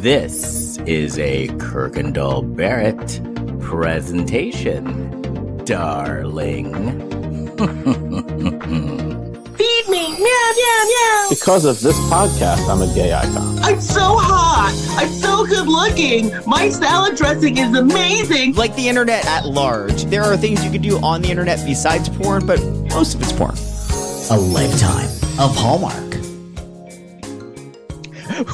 This is a Kirkendall Barrett presentation, darling. Feed me, meow, meow, meow. Because of this podcast, I'm a gay icon. I'm so hot. I'm so good looking. My salad dressing is amazing. Like the internet at large, there are things you can do on the internet besides porn, but most of it's porn. A lifetime of Hallmark.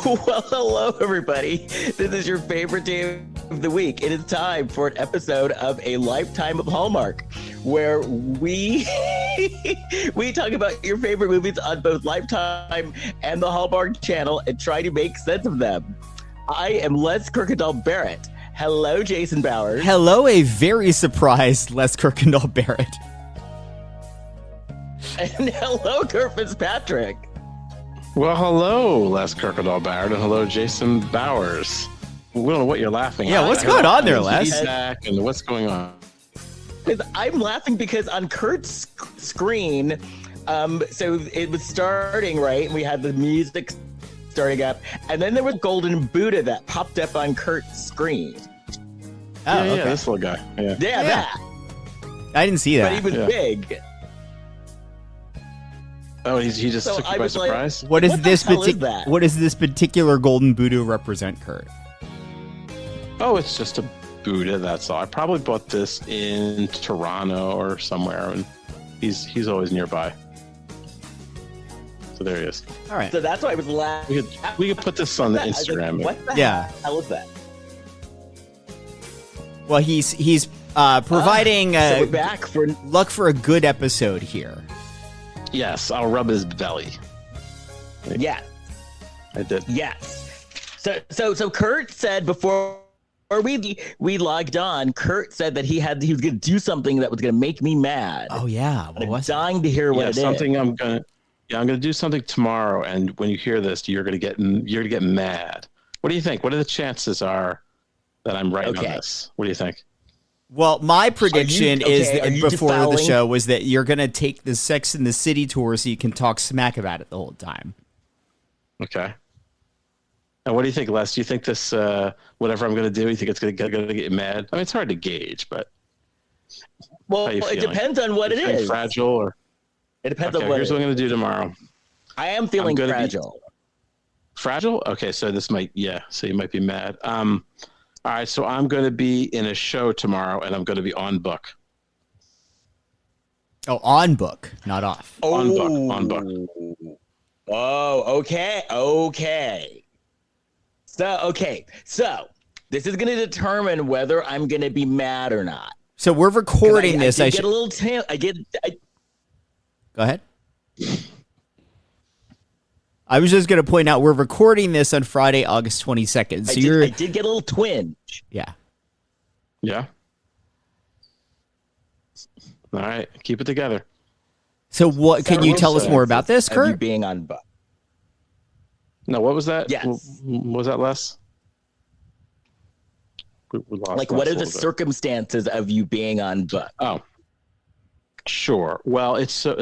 Well, hello, everybody. This is your favorite day of the week. It is time for an episode of A Lifetime of Hallmark, where we talk about your favorite movies on both Lifetime and the Hallmark channel and try to make sense of them. I am Les Kirkendall Barrett. Hello, Jason Bowers. Hello, a very surprised Les Kirkendall Barrett. And hello, Kurt Fitzpatrick. Well, hello, Les Kirkendall Barrett, and hello, Jason Bowers. We don't know what you're laughing at. Yeah, what's going on there, Les? And what's going on? I'm laughing because on Kurt's screen, so it was starting, right? And we had the music starting up, and then there was Golden Buddha that popped up on Kurt's screen. Oh, yeah, okay. this little guy. Yeah. Yeah, that. I didn't see that. But he was big. Oh, he just took you by surprise? What is this that? What does this particular Golden Buddha represent, Kurt? Oh, it's just a Buddha, that's all. I probably bought this in Toronto or somewhere, and he's always nearby. So there he is. All right. So that's why I was laughing. We could put this on the Instagram. What the hell is that? Well, he's providing so we're back for luck for a good episode here. Yes, I'll rub his belly. Yeah. I did. Yes. So Kurt said before we logged on, Kurt said that he was going to do something that was going to make me mad. Oh yeah, I'm dying to hear what it something is. I'm gonna do something tomorrow, and when you hear this, you're gonna get mad. What do you think? What are the chances are that I'm right on this? What do you think? Well, my prediction before defiling? the show was that you're going to take the Sex and the City tour so you can talk smack about it the whole time. Okay. And what do you think, Les? Do you think this, whatever I'm going to do, you think it's going to get you mad? I mean, it's hard to gauge, but. Well, it depends on what it is. Fragile or. It depends on what. Here's what I'm going to do tomorrow. I am feeling fragile. Fragile? Okay, so this might, so you might be mad. All right, so I'm going to be in a show tomorrow, and I'm going to be on book. Oh, on book, not off. On book. Oh, okay. So this is going to determine whether I'm going to be mad or not. So we're recording this. I get a little. Go ahead. I was just going to point out we're recording this on Friday, August 22nd. So I did get a little twinge. Yeah. Yeah. All right, keep it together. So what can you tell us more about this, Kurt? You being on book. No, what was that? Yes. What was that, Les? We lost what are the circumstances of you being on book? Oh, sure. Well, it's a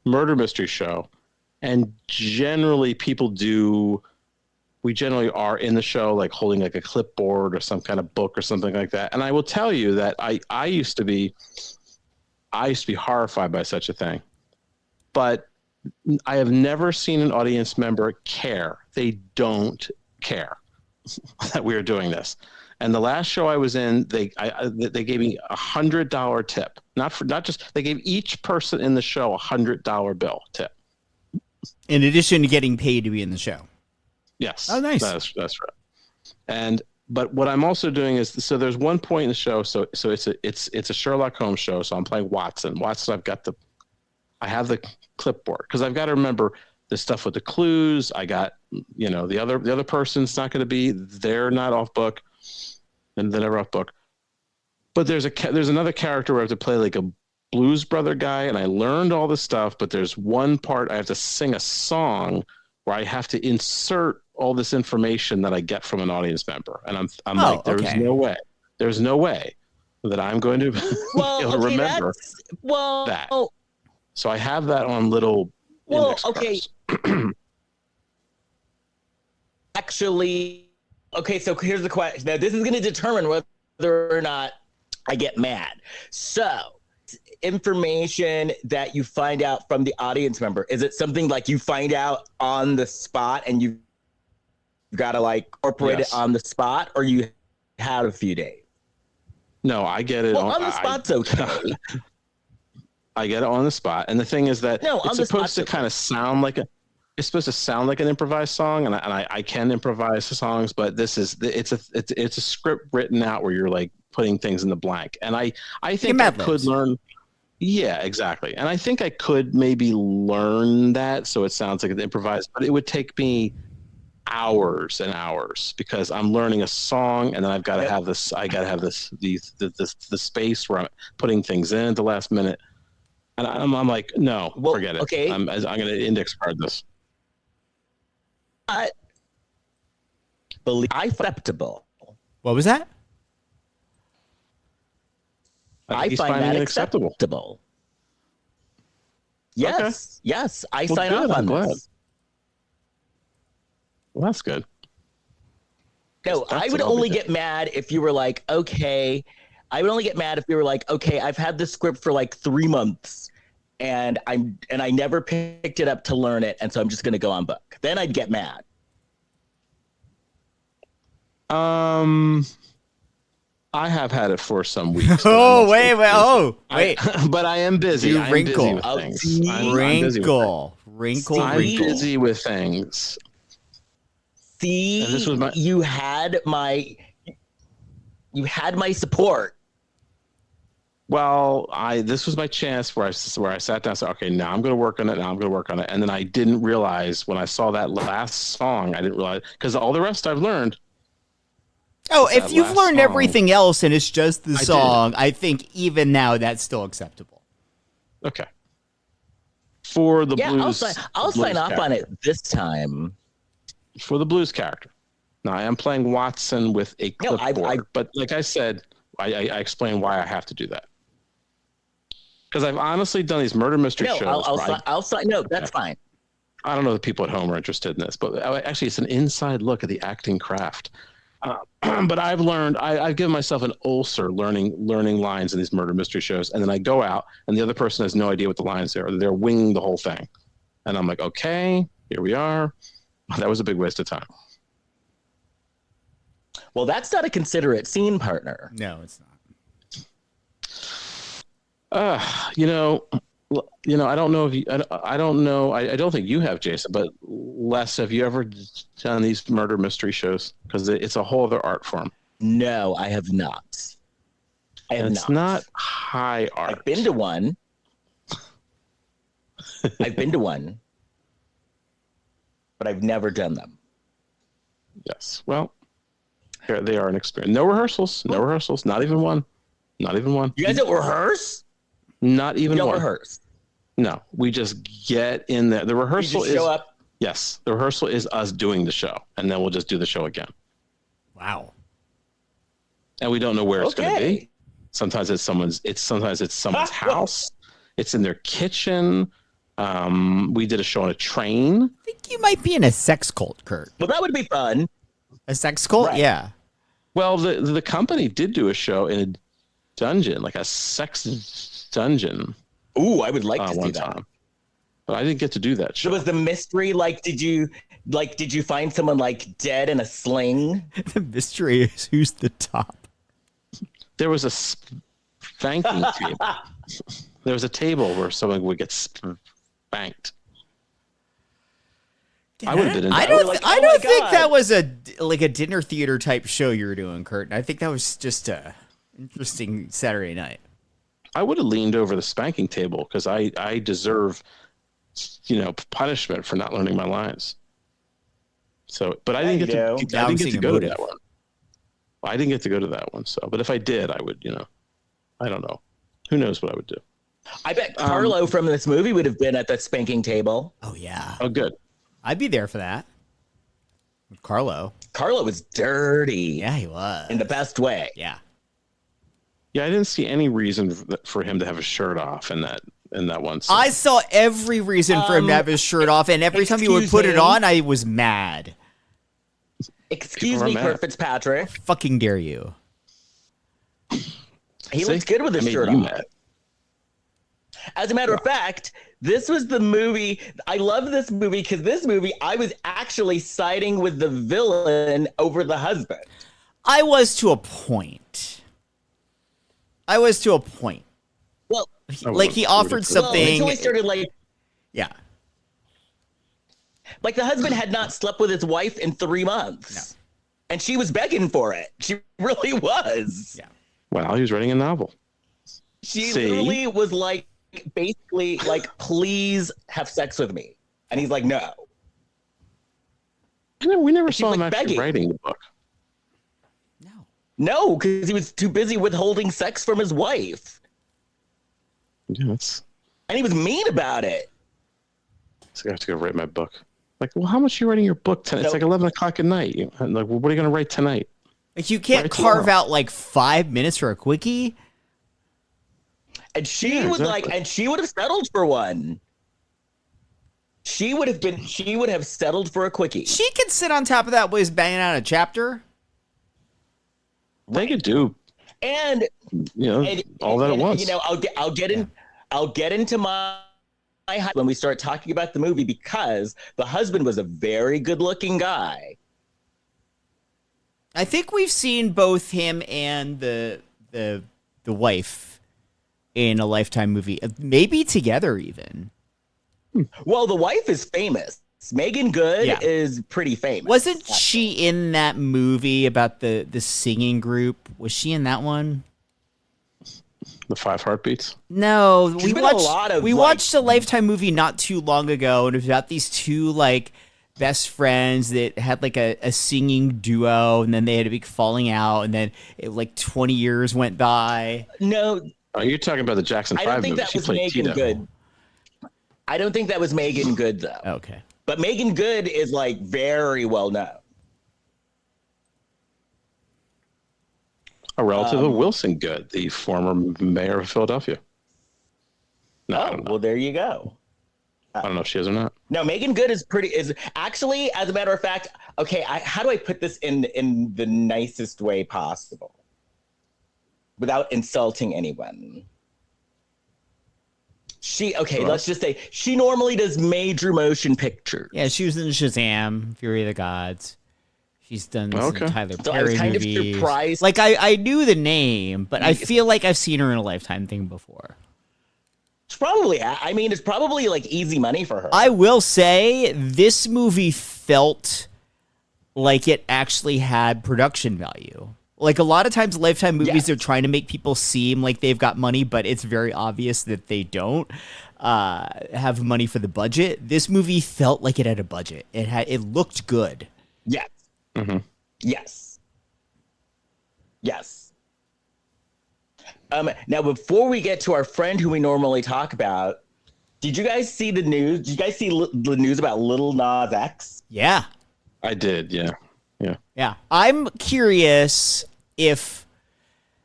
murder mystery show. And generally we generally are in the show, like holding like a clipboard or some kind of book or something like that. And I will tell you that I used to be horrified by such a thing, but I have never seen an audience member care. They don't care that we are doing this. And the last show I was in, they gave me $100 tip. They gave each person in the show $100 bill tip. In addition to getting paid to be in the show. Yes. Oh, nice. That's right. But what I'm also doing is, so there's one point in the show. So it's a Sherlock Holmes show. So I'm playing Watson. I have the clipboard because I've got to remember the stuff with the clues. I got, the other person's not going to be, they're not off book, and they're off book. But there's another character where I have to play like a Blues Brother guy, and I learned all this stuff, but there's one part I have to sing a song where I have to insert all this information that I get from an audience member, and I'm like, there's no way that I'm going to be able to remember that. So I have that on little index cards. That actually, okay, so here's the question. Now, this is going to determine whether or not I get mad. So, information that you find out from the audience member, is it something like you find out on the spot and you've got to like incorporate it on the spot, or you had a few days? No, I get it. Well, on the spot's okay. I get it on the spot. And the thing is that it's supposed to kind of sound like it's supposed to sound like an improvised song, and I can improvise songs, but it's a script written out where you're like putting things in the blank. And I think I could learn. Yeah, exactly. And I think I could maybe learn that so it sounds like an improvised, but it would take me hours and hours because I'm learning a song, and then I've got to have this. I got to have the space where I'm putting things in at the last minute, and I'm like, no, forget it. Okay, I'm going to index card this. I believe acceptable. What was that? I find that acceptable. Yes, okay. Yes, I sign off on this. Well, that's good. No, I would only get mad if you were like, okay. I would only get mad if you were like, okay, I've had this script for like 3 months, and I never picked it up to learn it, and so I'm just going to go on book. Then I'd get mad. I have had it for some weeks. Wait. But I am busy. You I'm wrinkle. busy with things. Wrinkle. I'm busy with things. See, this was you had my support. Well, this was my chance where I sat down and said, okay, now I'm going to work on it. And then I didn't realize when I saw that last song, I didn't realize, because all the rest I've learned. Oh, if you've learned everything else and it's just the song, I think even now that's still acceptable. Okay. For the blues. I'll sign off on it this time. For the blues character. Now, I am playing Watson with a clipboard, but like I said, I explain why I have to do that. Because I've honestly done these murder mystery shows. I'll sign. No, that's fine. I don't know if people at home are interested in this, but actually, it's an inside look at the acting craft. But I've given myself an ulcer learning lines in these murder mystery shows, and then I go out, and the other person has no idea what the lines are. They're winging the whole thing, and I'm like, okay, here we are. That was a big waste of time. Well, that's not a considerate scene partner. No, it's not. I don't know if you. I don't know. I don't think you have, Jason. But Les, have you ever done these murder mystery shows? Because it's a whole other art form. No, I have not. It's not high art. I've been to one. But I've never done them. Yes. Well, here they are an experience. No rehearsals. Not even one. You guys don't rehearse? Not even one. You don't rehearse? No. We just get in there. The rehearsal is... show up? Yes. The rehearsal is us doing the show. And then we'll just do the show again. Wow. And we don't know where it's going to be. Sometimes it's someone's house. It's in their kitchen. We did a show on a train. I think you might be in a sex cult, Kurt. Well, that would be fun. A sex cult? Right. Yeah. Well, the company did do a show in a dungeon, like a sex dungeon. Ooh, I would like to see that. Time. But I didn't get to do that show. So was the mystery did you find someone like dead in a sling? The mystery is who's the top. There was a spanking table. There was a table where someone would get spanked. I would have been in that. I don't think that was a dinner theater type show you were doing, Kurt. I think that was just a interesting Saturday night. I would have leaned over the spanking table because I deserve, punishment for not learning my lines. So, but I didn't get to go to that one. I didn't get to go to that one. So, but if I did, I would, I don't know. Who knows what I would do? I bet Carlo from this movie would have been at that spanking table. Oh, yeah. Oh, good. I'd be there for that. With Carlo. Carlo was dirty. Yeah, he was. In the best way. Yeah. Yeah, I didn't see any reason for him to have his shirt off in that one scene. I saw every reason for him to have his shirt off, and every time he would put it on, I was mad. Excuse me, Kurt Fitzpatrick. Fucking dare you? He looks good with his shirt on. As a matter of fact, this was the movie. I love this movie because this movie, I was actually siding with the villain over the husband. I was to a point. Well, like he offered something. Until I started yeah. Like the husband had not slept with his wife in 3 months. No. And she was begging for it. She really was. Yeah. Wow, he was writing a novel. She literally was like, basically like, please have sex with me. And he's like, no. We never saw him actually writing the book. No, because he was too busy withholding sex from his wife. Yes. And he was mean about it. So I have to go write my book. Like, well, how much are you writing your book tonight? It's like 11 o'clock at night. I'm like, well, what are you going to write tonight? Like, you can't carve out like 5 minutes for a quickie. And she would and she would have settled for one. She would have settled for a quickie. She could sit on top of that while he's banging out a chapter. They could do, and all that at once. You know, I'll get into my when we start talking about the movie, because the husband was a very good-looking guy. I think we've seen both him and the wife in a Lifetime movie, maybe together even. Well, the wife is famous. Megan Good is pretty famous. Wasn't she in that movie about the singing group? Was she in that one? The 5 Heartbeats? No, we watched a Lifetime movie not too long ago, and it was about these two like best friends that had like a singing duo, and then they had a big falling out, and then like 20 years went by. No, you're talking about the Jackson 5 movie. I don't think that was Megan Good. I don't think that was Megan Good though. Okay. But Megan Good is like very well known. A relative of Wilson Good, the former mayor of Philadelphia. No, well, there you go. I don't know if she is or not. No, Megan Good is actually, as a matter of fact, okay, how do I put this in the nicest way possible without insulting anyone? Let's just say she normally does major motion pictures. Yeah, she was in Shazam, Fury of the Gods. She's done some Tyler Perry I was kind movies. of surprised. Like I knew the name, but I feel like I've seen her in a Lifetime thing before. It's probably like easy money for her. I will say this movie felt like it actually had production value. Like a lot of times Lifetime movies are trying to make people seem like they've got money, but it's very obvious that they don't have money for the budget. This movie felt like it had a budget. It looked good. Yes. Mm-hmm. Yes. Now, before we get to our friend who we normally talk about, did you guys see the news? Did you guys see the news about Lil Nas X? Yeah. I did, yeah. I'm curious if,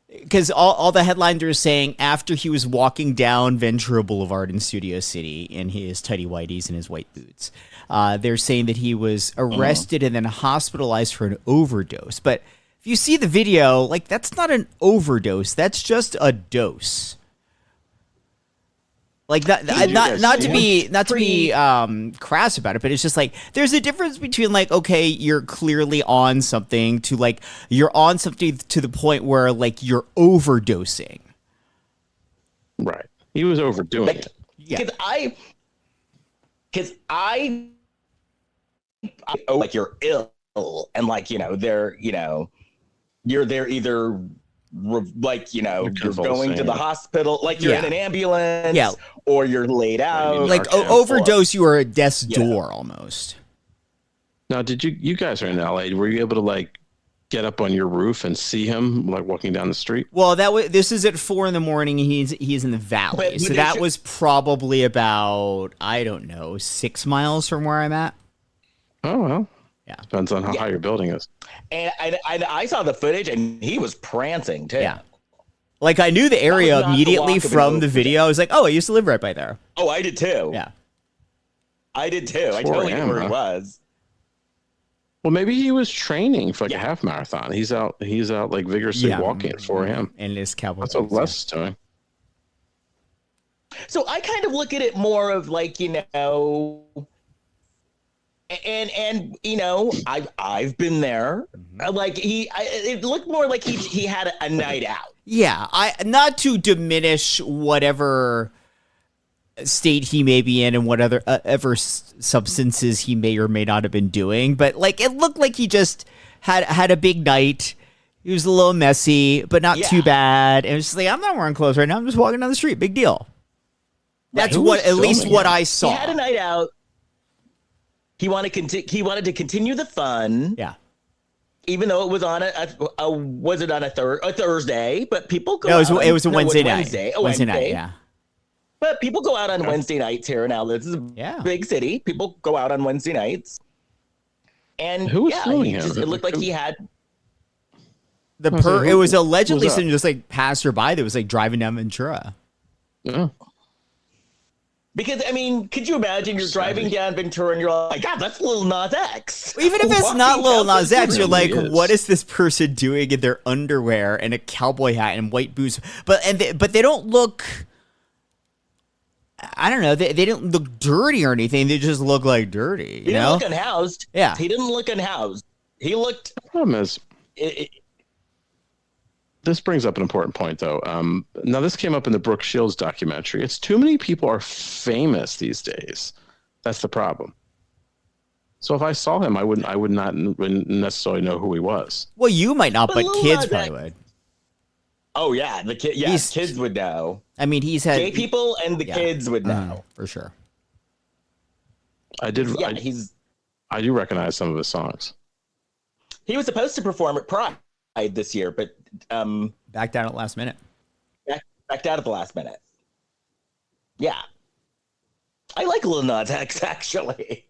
because all the headlines are saying after he was walking down Ventura Boulevard in Studio City in his tighty whities and his white boots, they're saying that he was arrested and then hospitalized for an overdose. But if you see the video, like that's not an overdose. That's just a dose. Like that, not to be crass about it, but it's just like there's a difference between like, okay, you're clearly on something to like you're on something to the point where like you're overdosing. Right. He was overdoing it. Yeah. Because I like you're ill and like they're either like you're going to the hospital, like you're in an ambulance, or you're laid out. Like overdose, you are at death's door almost. Now, did you guys are in LA? Were you able to like get up on your roof and see him like walking down the street? Well, this is at 4 a.m. He's in the valley, so that was probably about 6 miles from where I'm at. Oh well. Yeah. Depends on how high your building is. And I saw the footage, and he was prancing, too. Yeah. Like, I knew the area immediately from the video. I was like, oh, I used to live right by there. Oh, I did, too. Yeah. I did, too. I totally knew where he was. Well, maybe he was training for like a half marathon. He's out like vigorously walking at 4 a.m. And his cowboy. That's what Les is doing. So I kind of look at it more of like, you know, and you know, I've been there. Like it looked more like he had a night out. Yeah, not to diminish whatever state he may be in and what other substances he may or may not have been doing, but like it looked like he just had a big night. He was a little messy, but not too bad. And it was just like, I'm not wearing clothes right now. I'm just walking down the street. Big deal. That's at least what I saw. He had a night out. He wanted to continue the fun. Yeah. Even though it was on was it on a Thursday? But people go. No, it was a Wednesday night. Wednesday night, yeah. But people go out on Wednesday nights here now. This is a big city. People go out on Wednesday nights. And who was filming him? It looked like he had it was allegedly some just like passerby that was like driving down Ventura. Yeah. Because, I mean, could you imagine you're driving down Ventura and you're like, God, that's Lil Nas X. Even if it's not Lil Nas X, you're like, is. what is this person doing in their underwear and a cowboy hat and white boots? But they don't look, I don't know, they didn't look dirty or anything. They just look like dirty. He didn't look unhoused. Yeah. He didn't look unhoused. He looked... The problem is... This brings up an important point, though. Now, this came up in the Brooke Shields documentary. It's too many people are famous these days. That's the problem. So if I saw him, I would not necessarily know who he was. Well, you might not, but kids probably would. Oh yeah, kids would know. I mean, he's had gay people and the kids would know for sure. I did. Yeah, I do recognize some of his songs. He was supposed to perform at Pride this year, but backed out at the last minute. Backed out at the last minute. Yeah, I like Lil Nas X actually.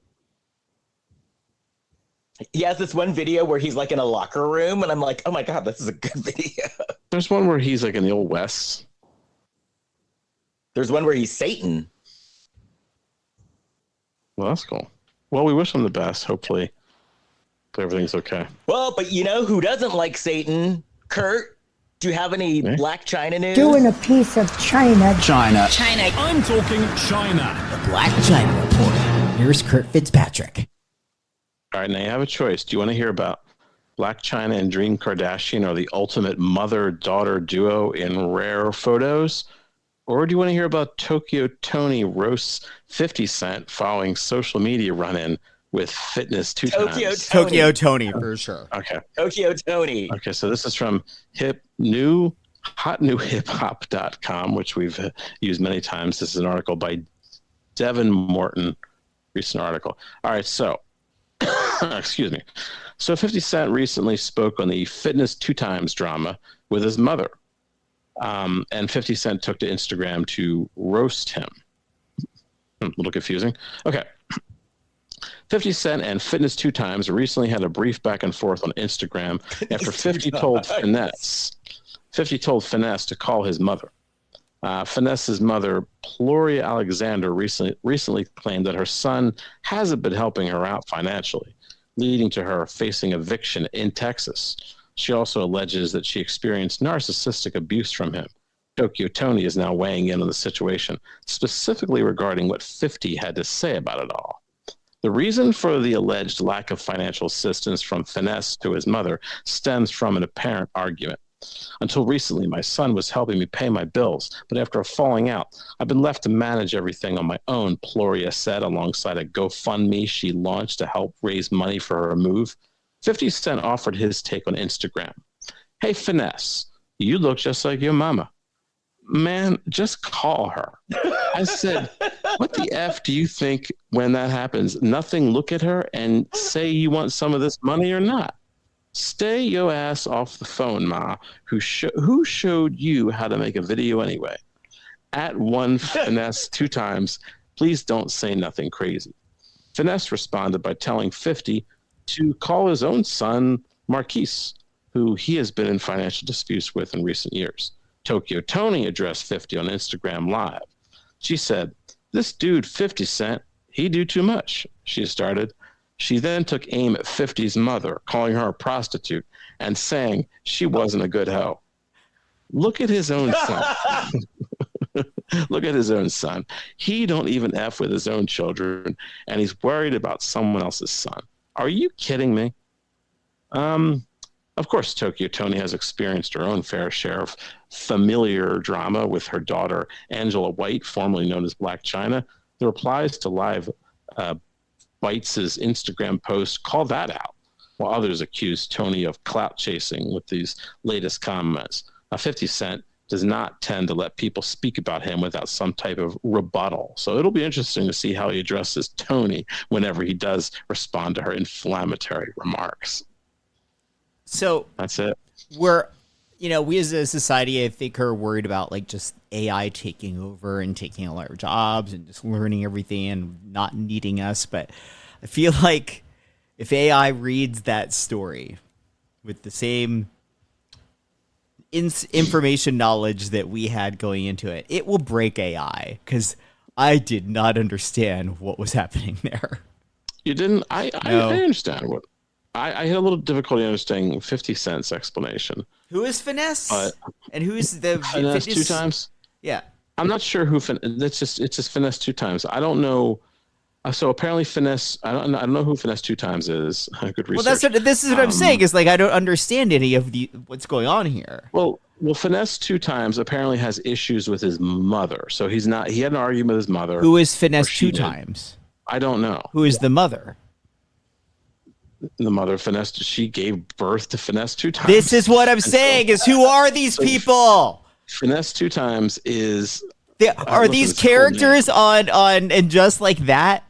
He has this one video where he's like in a locker room, and I'm like, oh my God, this is a good video. There's one where he's like in the Old West. There's one where he's Satan. Well, that's cool. Well, we wish him the best. Hopefully everything's okay. Well, but you know who doesn't like Satan? Kurt, do you have any Blac Chyna news? Doing a piece of China. China. I'm talking China. The Blac Chyna Report. Here's Kurt Fitzpatrick. All right, now you have a choice. Do you want to hear about Blac Chyna and Dream Kardashian are the ultimate mother-daughter duo in rare photos? Or do you want to hear about Tokyo Toni roasts 50 Cent following social media run-in with fitness two times? Tokyo Toni, for sure. Okay. Tokyo Toni. Okay, so this is from hotnewhiphop.com, which we've used many times. This is an article by Devin Morton, recent article. All right, so excuse me. So 50 Cent recently spoke on the fitness two times drama with his mother. And 50 Cent took to Instagram to roast him. A little confusing. Okay. 50 Cent and Fitness Two Times recently had a brief back and forth on Instagram after 50 told Finesse to call his mother. Finesse's mother, Gloria Alexander, recently claimed that her son hasn't been helping her out financially, leading to her facing eviction in Texas. She also alleges that she experienced narcissistic abuse from him. Tokyo Toni is now weighing in on the situation, specifically regarding what 50 had to say about it all. The reason for the alleged lack of financial assistance from Finesse to his mother stems from an apparent argument. Until recently, my son was helping me pay my bills, but after a falling out, I've been left to manage everything on my own, Gloria said alongside a GoFundMe she launched to help raise money for her move. 50 Cent offered his take on Instagram. Hey, Finesse, you look just like your mama. Man, just call her. I said, what the F do you think when that happens? Nothing, look at her and say you want some of this money or not. Stay your ass off the phone, Ma. Who showed you how to make a video anyway? At one Finesse two times, please don't say nothing crazy. Finesse responded by telling 50 to call his own son, Marquise, who he has been in financial disputes with in recent years. Tokyo Toni addressed 50 on Instagram Live. She said, this dude, 50 Cent, he do too much, she started. She then took aim at 50's mother, calling her a prostitute and saying she wasn't a good hoe. Look at his own son. Look at his own son. He don't even F with his own children, and he's worried about someone else's son. Are you kidding me? Of course, Tokyo Toni has experienced her own fair share of familiar drama with her daughter, Angela White, formerly known as Blac Chyna. The replies to Live Bites' Instagram post call that out, while others accuse Toni of clout chasing with these latest comments. 50 Cent does not tend to let people speak about him without some type of rebuttal. So it'll be interesting to see how he addresses Toni whenever he does respond to her inflammatory remarks. So that's it. We as a society, I think, are worried about like just AI taking over and taking all our jobs and just learning everything and not needing us. But I feel like if AI reads that story with the same information knowledge that we had going into it, it will break AI, because I did not understand what was happening there. You didn't? I understand what. I had a little difficulty understanding 50 Cent's explanation. Who is Finesse? And who is the Finesse two times? Yeah. I'm not sure who it's just Finesse two times. I don't know. So apparently Finesse, I don't know who Finesse two times is. Good research. Well, this is what I'm saying. Is like I don't understand any of what's going on here. Well, Finesse two times apparently has issues with his mother. So he had an argument with his mother. Who is Finesse two times? I don't know. Who is the mother? The mother of Finesse, she gave birth to Finesse two times. This is what I'm saying, is who are these people? Finesse two times is... Are these characters on and just like that?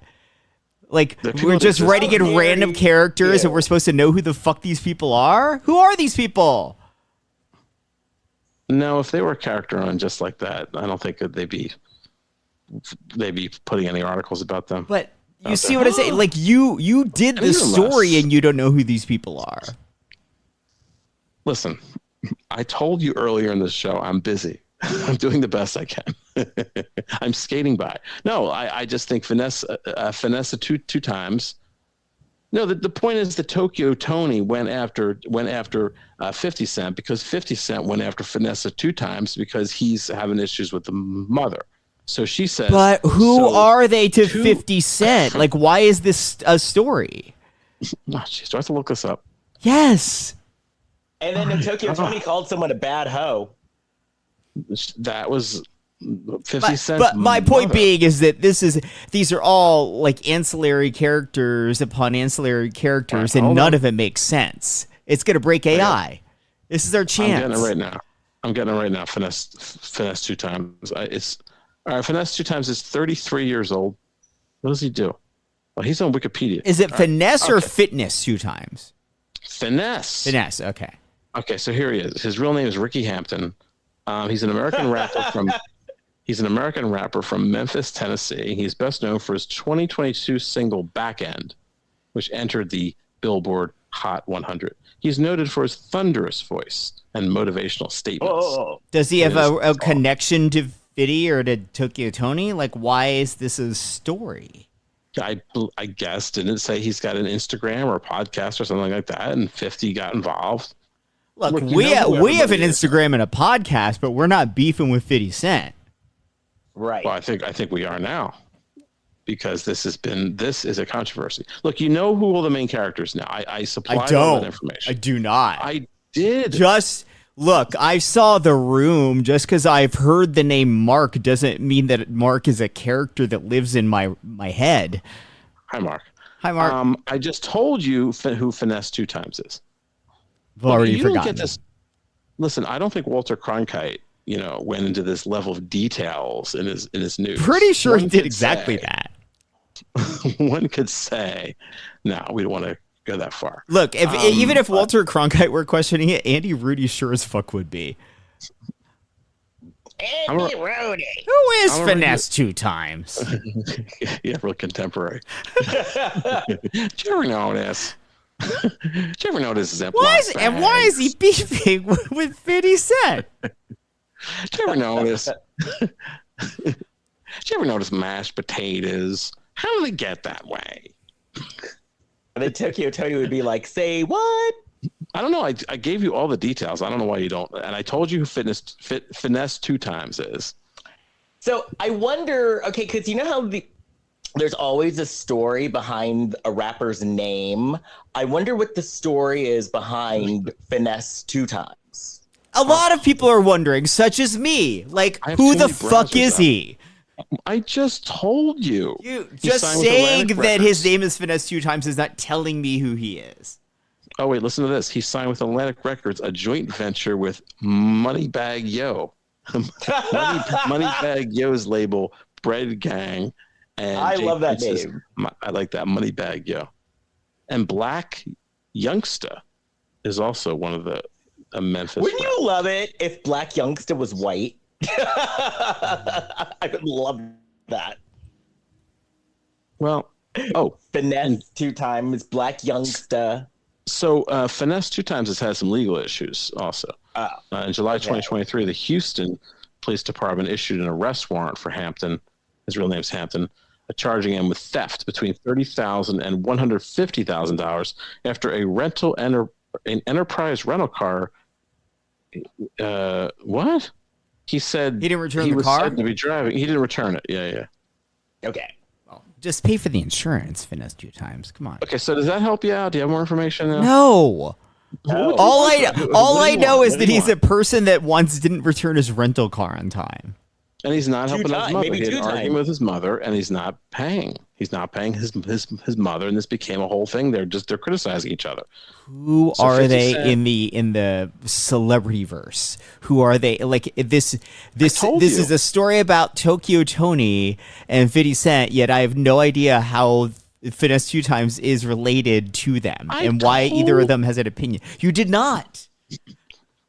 Like, we're just writing in random characters and we're supposed to know who the fuck these people are? Who are these people? No, if they were a character on just like that, I don't think that they'd be putting any articles about them. But... You see what I'm saying? Like, you did the story and you don't know who these people are. Listen, I told you earlier in the show, I'm busy. I'm doing the best I can. I'm skating by. No, I just think Finesse two times. No, the point is that Tokyo Toni went after 50 Cent because 50 Cent went after Finesse two times because he's having issues with the mother. So she says, but who are they to 50 Cent? Like, why is this a story? She starts to look this up. Yes. And then Tokyo Toni called someone a bad hoe. That was 50 Cent. But my point being is that these are all like ancillary characters upon ancillary characters, and none of it makes sense. It's going to break AI. This is our chance. I'm getting it right now. Finesse two times. All right, Finesse two times is 33 years old. What does he do? Well, he's on Wikipedia. Is it Finesse or Fitness two times? Finesse. Finesse, okay. Okay, so here he is. His real name is Ricky Hampton. He's an American rapper from Memphis, Tennessee. He's best known for his 2022 single Back End, which entered the Billboard Hot 100. He's noted for his thunderous voice and motivational statements. Does he have a connection to Fitty or to Tokyo Toni? Like, why is this a story? I guess, didn't it say he's got an Instagram or a podcast or something like that, and 50 got involved? Look, we have an Instagram and a podcast, but we're not beefing with 50 Cent. Right. Well, I think we are now, because this is a controversy. Look, you know who are the main characters now. I supplied all that information. I do not. I did. Look, I saw The Room. Just because I've heard the name Mark doesn't mean that Mark is a character that lives in my head. Hi, Mark. Hi, Mark. I just told you who Finesse two times is. I've already forgotten. Don't get this. Listen, I don't think Walter Cronkite, went into this level of details in his news. Pretty sure he did exactly that. One could say, no, we don't want to go that far. Look, even if Walter Cronkite were questioning it, Andy Rudy sure as fuck would be. Andy Rudy. Who is Finesse two times? Yeah, real contemporary. Did you ever notice? Did you ever notice Ziploc bags? And why is he beefing with 50 Cent? Did you ever notice? Did you ever notice mashed potatoes? How do they get that way? And then Tokyo Toni would be like, say what? I don't know. I gave you all the details. I don't know why you don't. And I told you who finesse 2 times is. So I wonder, okay, because you know how there's always a story behind a rapper's name. I wonder what the story is behind finesse 2 times. A lot of people are wondering, such as me. Like, who the fuck is he? I just told you. You just saying that his name is finesse 2 times is not telling me who he is. Oh, wait, listen to this. He signed with Atlantic Records, a joint venture with Moneybag Yo. Moneybag Yo's label, Bread Gang. And I love that name. I like that, Moneybag Yo. And Blac Chyna is also one of the Memphis. Wouldn't you love it if Blac Chyna was white? I would love that. Well, finesse 2 times, Blac Chyna. So finesse 2 times has had some legal issues also. In July 2023, the Houston Police Department issued an arrest warrant for Hampton. His real name's Hampton, charging him with theft between $30,000 and $150,000 after an enterprise rental car. What? He said he didn't return he the was car. Said to be driving. He didn't return it. Yeah. Okay. Well, just pay for the insurance. Finesse 2 times. Come on. Okay, so does that help you out? Do you have more information now? No. All I know is that he's a a person that once didn't return his rental car on time. And he's not helping his mother. Maybe He had 2 an times. argument with his mother, and he's not paying. He's not paying his mother, and this became a whole thing. They're criticizing each other. Who So are 50 they Cent, in the celebrity verse? Who are they? Like this is a story about Tokyo Toni and 50 Cent. Yet I have no idea how finesse 2 times is related to them and why either of them has an opinion. You did not.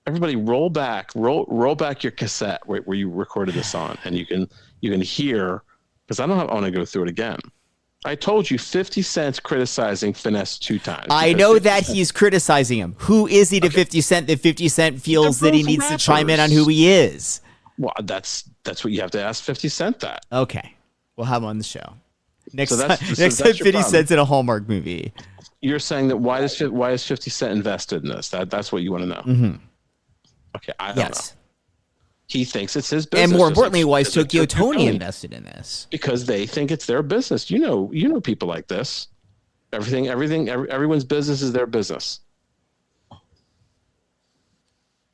Everybody, roll back your cassette where you recorded this on, and you can hear, because I want to go through it again. I told you 50 Cent's criticizing finesse 2 times. I know that he's criticizing him. Who is he to 50 Cent that 50 Cent feels that he needs to chime in on who he is? Well, that's what you have to ask 50 Cent that. Okay. We'll have him on the show. Next So time that's 50 your Cent's in a Hallmark movie. You're saying that why is 50 Cent invested in this? That's what you want to know. Mm-hmm. Okay, I don't know. Yes. He thinks it's his business. And more importantly, why is It's Tokyo Toni invested in this? Because they think it's their business. You know people like this. Everyone's business is their business.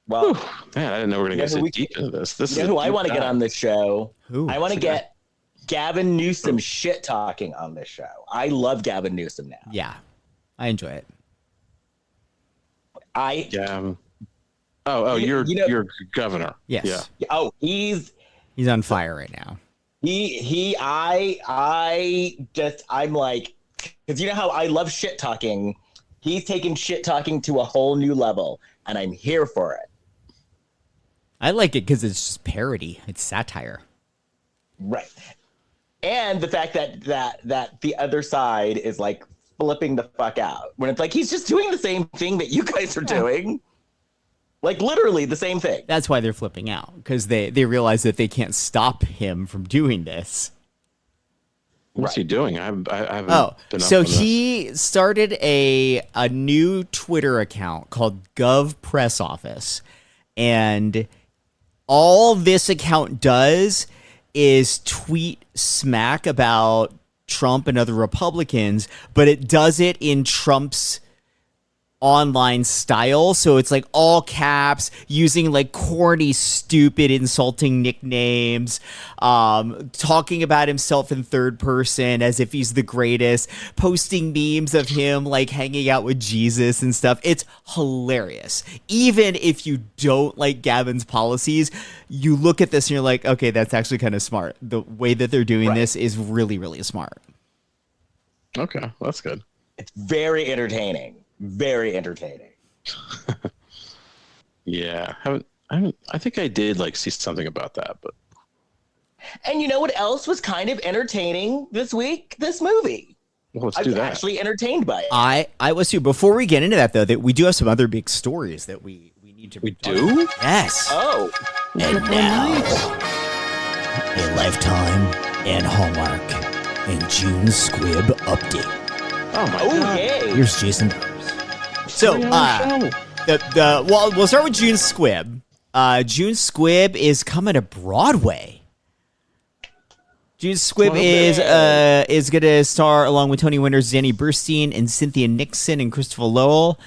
Well, man, I didn't know we were going to get so deep into this. You know who I want to get on this show? Who? I want to get Gavin Newsom shit talking on this show. I love Gavin Newsom now. Yeah, I enjoy it. You're governor. Yes. Yeah. Oh, he's on fire right now. I'm like, because you know how I love shit talking. He's taking shit talking to a whole new level, and I'm here for it. I like it because it's just parody. It's satire. Right. And the fact that the other side is like flipping the fuck out when it's like he's just doing the same thing that you guys are doing. Like literally the same thing. That's why they're flipping out, because they realize that they can't stop him from doing this. What's he doing? I haven't been up so on this. he started a new Twitter account called Gov Press Office, and all this account does is tweet smack about Trump and other Republicans, but it does it in Trump's online style. So it's like all caps, using like corny, stupid, insulting nicknames, talking about himself in third person as if he's the greatest, posting memes of him like hanging out with Jesus and stuff. It's hilarious. Even if you don't like Gavin's policies, you look at this and you're like, okay, that's actually kind of smart. The way that they're doing this is really, really smart. Okay, well, that's good. It's very entertaining. Very entertaining. Yeah, I think I did like see something about that, but. And you know what else was kind of entertaining this week? This movie. Well, let's I do was that. actually entertained by it. I was too. Before we get into that, though, that we do have some other big stories that we need to. We do? Yes. Oh. And now, a Lifetime and Hallmark and June Squibb update. Oh my Oh, god. yay. Here's Jason. So, we'll start with June Squibb. June Squibb is coming to Broadway. June Squibb is going to star along with Tony winners Danny Burstein and Cynthia Nixon and Christopher Lowell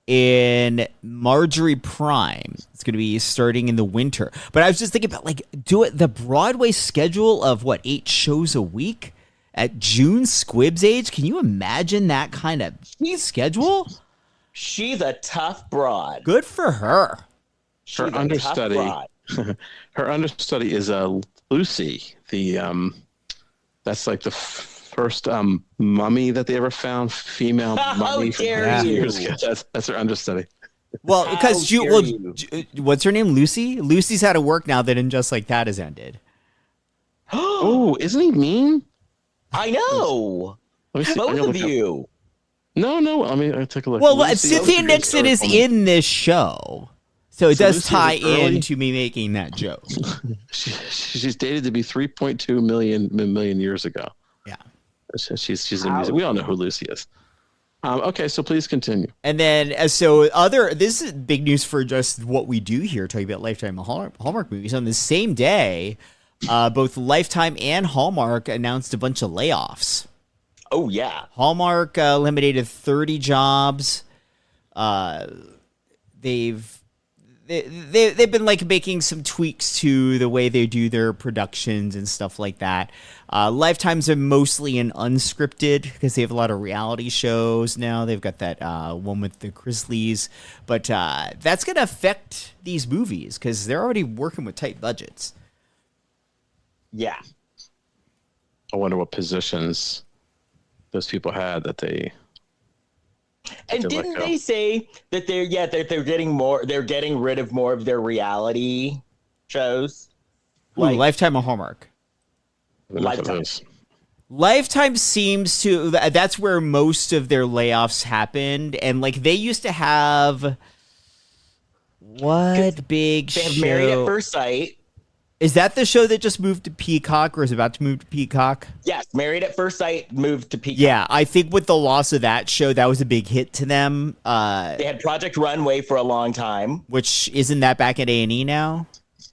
in Marjorie Prime. It's going to be starting in the winter. But I was just thinking about the Broadway schedule of 8 shows a week at June Squibb's age. Can you imagine that kind of schedule? She's a tough broad. Good for her. Her understudy. Her understudy is Lucy. That's like the first mummy that they ever found. Female mummy. How dare you? Years ago. That's her understudy. Well, because what's her name? Lucy. Lucy's out of work now that And Just Like That has ended. Oh, isn't he mean? I know. Let me see. Both of you. No. Let me take a look. Well, Lucy, Cynthia Nixon is in this show, so it does Lucy tie was early? into me making that joke. She's dated to be 3.2 million years ago. Yeah. She's amazing. We all know who Lucy is. Okay, so please continue. And then, this is big news for just what we do here, talking about Lifetime and Hallmark movies. On the same day, both Lifetime and Hallmark announced a bunch of layoffs. Oh, yeah. Hallmark eliminated 30 jobs. They've been making some tweaks to the way they do their productions and stuff like that. Lifetimes are mostly in unscripted because they have a lot of reality shows now. They've got that one with the Grizzlies, but that's going to affect these movies because they're already working with tight budgets. Yeah. I wonder what positions those people had that they. And didn't they say that they're getting rid of more of their reality shows? Lifetime or Hallmark? Lifetime seems to, that's where most of their layoffs happened. And they used to have big They have show? Married at First Sight. Is that the show that just moved to Peacock or is about to move to Peacock? Yes, Married at First Sight moved to Peacock. Yeah, I think with the loss of that show, that was a big hit to them. They had Project Runway for a long time. Which, isn't that back at A&E now?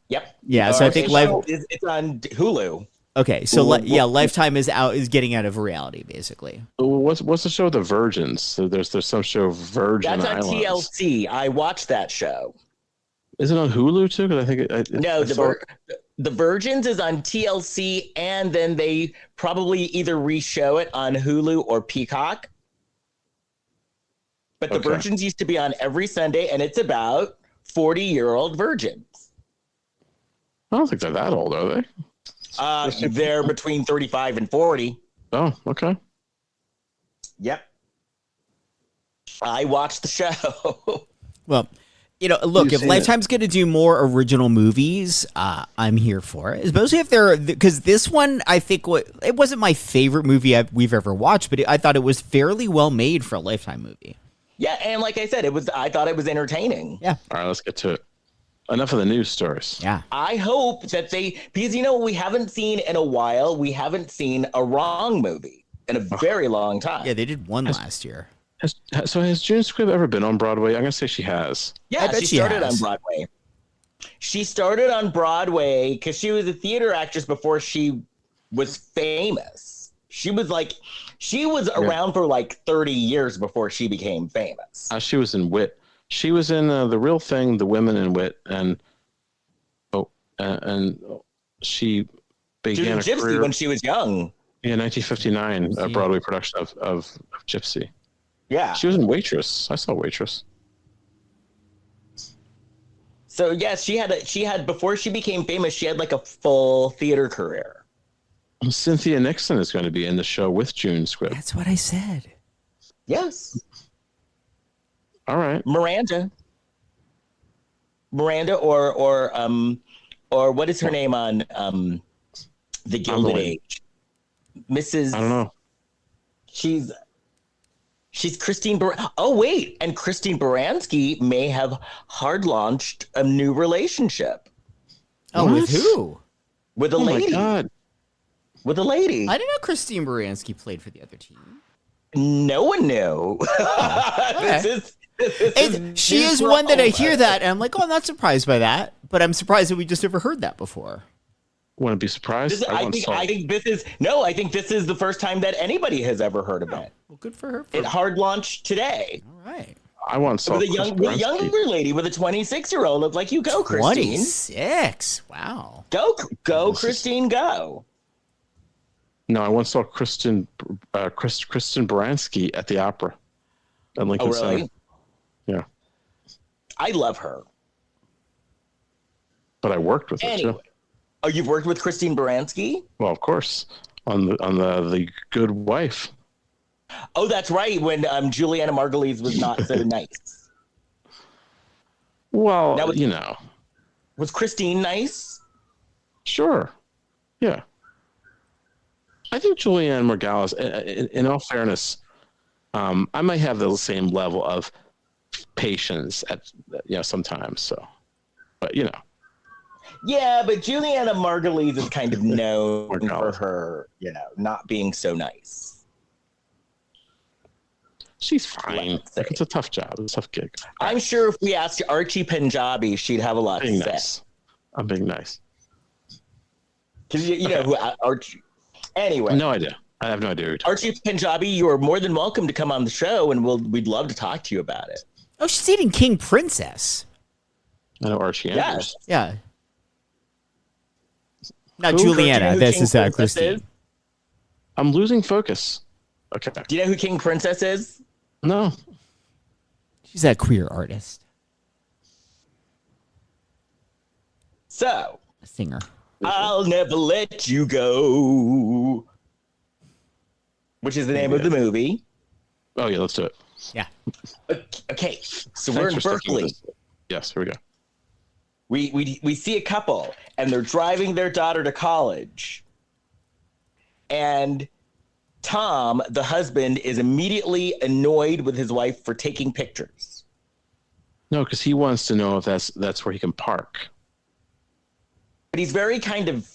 Yep. Yeah, so I think it's on Hulu. Okay, so Lifetime is getting out of reality, basically. What's the show? The Virgins. So there's some show Virgin That's on Islands. TLC. I watched that show. Is it on Hulu too? Because I think the Virgins is on TLC, and then they probably either re-show it on Hulu or Peacock. But the Virgins used to be on every Sunday, and it's about 40-year-old virgins. I don't think they're that old, are they? They're between 35 and 40. Oh, okay. Yep. I watched the show. Well, look, if Lifetime's going to do more original movies, I'm here for it. Especially if because this one, I think it wasn't my favorite movie we've ever watched, but I thought it was fairly well made for a Lifetime movie. Yeah, and like I said, I thought it was entertaining. Yeah. All right, let's get to it. Enough of the news stories. Yeah. I hope that because we haven't seen in a while, we haven't seen a Wrong movie in a very long time. Yeah, they did one last year. Has June Squibb ever been on Broadway? I'm gonna say she has. Yeah, she started on Broadway. She started on Broadway because she was a theater actress before she was famous. She was around for 30 years before she became famous. She was in Wit. She was in The Real Thing, The Women in Wit, and she began a Gypsy career when she was young. Yeah, 1959, a Broadway production of Gypsy. Yeah. She was in Waitress. I saw Waitress. So yes, she had before she became famous, she had a full theater career. Cynthia Nixon is going to be in the show with June Squibb. That's what I said. Yes. All right. Miranda or what is her name on The Gilded Age? Mrs. I don't know. She's Christine and Christine Baranski may have hard launched a new relationship. Oh, what? with who? With a lady. My God. With a lady. I didn't know Christine Baranski played for the other team. No one knew. Okay. This She news is for one that I all hear of us. that, and I'm like, oh, I'm not surprised by that. But I'm surprised that we just never heard that before. Wouldn't be surprised. I think this is the first time that anybody has ever heard of it. Well, good for her. It hard launched today. All right. I once saw With a Chris younger Baranski. lady with a 26-year-old. Look like you go, Christine. 26. Wow. Go, Christine, go. No, I once saw Kristen Baranski at the opera at Lincoln Oh, really? Center. Yeah, I love her. but I worked with her Anyway. too. Oh, you've worked with Christine Baranski? Well, of course, on the Good Wife. Oh, that's right. When Juliana Margulies was not so nice. Well, Now, was Was Christine nice? sure, yeah. I think Julianne Margulies, in all fairness, I might have the same level of patience at sometimes. So, but Yeah, but Juliana Margulies is kind of known for Margulies. her, not being so nice. she's fine. Let's say. It's a tough job. It's a tough gig. I'm sure if we asked Archie Punjabi, she'd have a lot Being to say. nice. I'm being nice. Because you know who Archie. Anyway, No idea. I have no idea. Who you're talking Archie Punjabi, you are more than welcome to come on the show, and we'd love to talk to you about it. Oh, she's eating King Princess. about. I know Archie Yes. Andrews. Yeah. Not Who? Do you know Juliana. who This King is Princess Christine. is? I'm losing focus. Okay. Do you know who King Princess is? No. She's that queer artist, So, a singer. I'll never let you go, which is the name of the movie. Oh yeah, let's do it. Yeah. Okay, so we're Thanks in for sticking with Berkeley. us. Yes, here we go. We see a couple, and they're driving their daughter to college. And Tom, the husband, is immediately annoyed with his wife for taking pictures. No, because he wants to know if that's where he can park. But he's very kind of,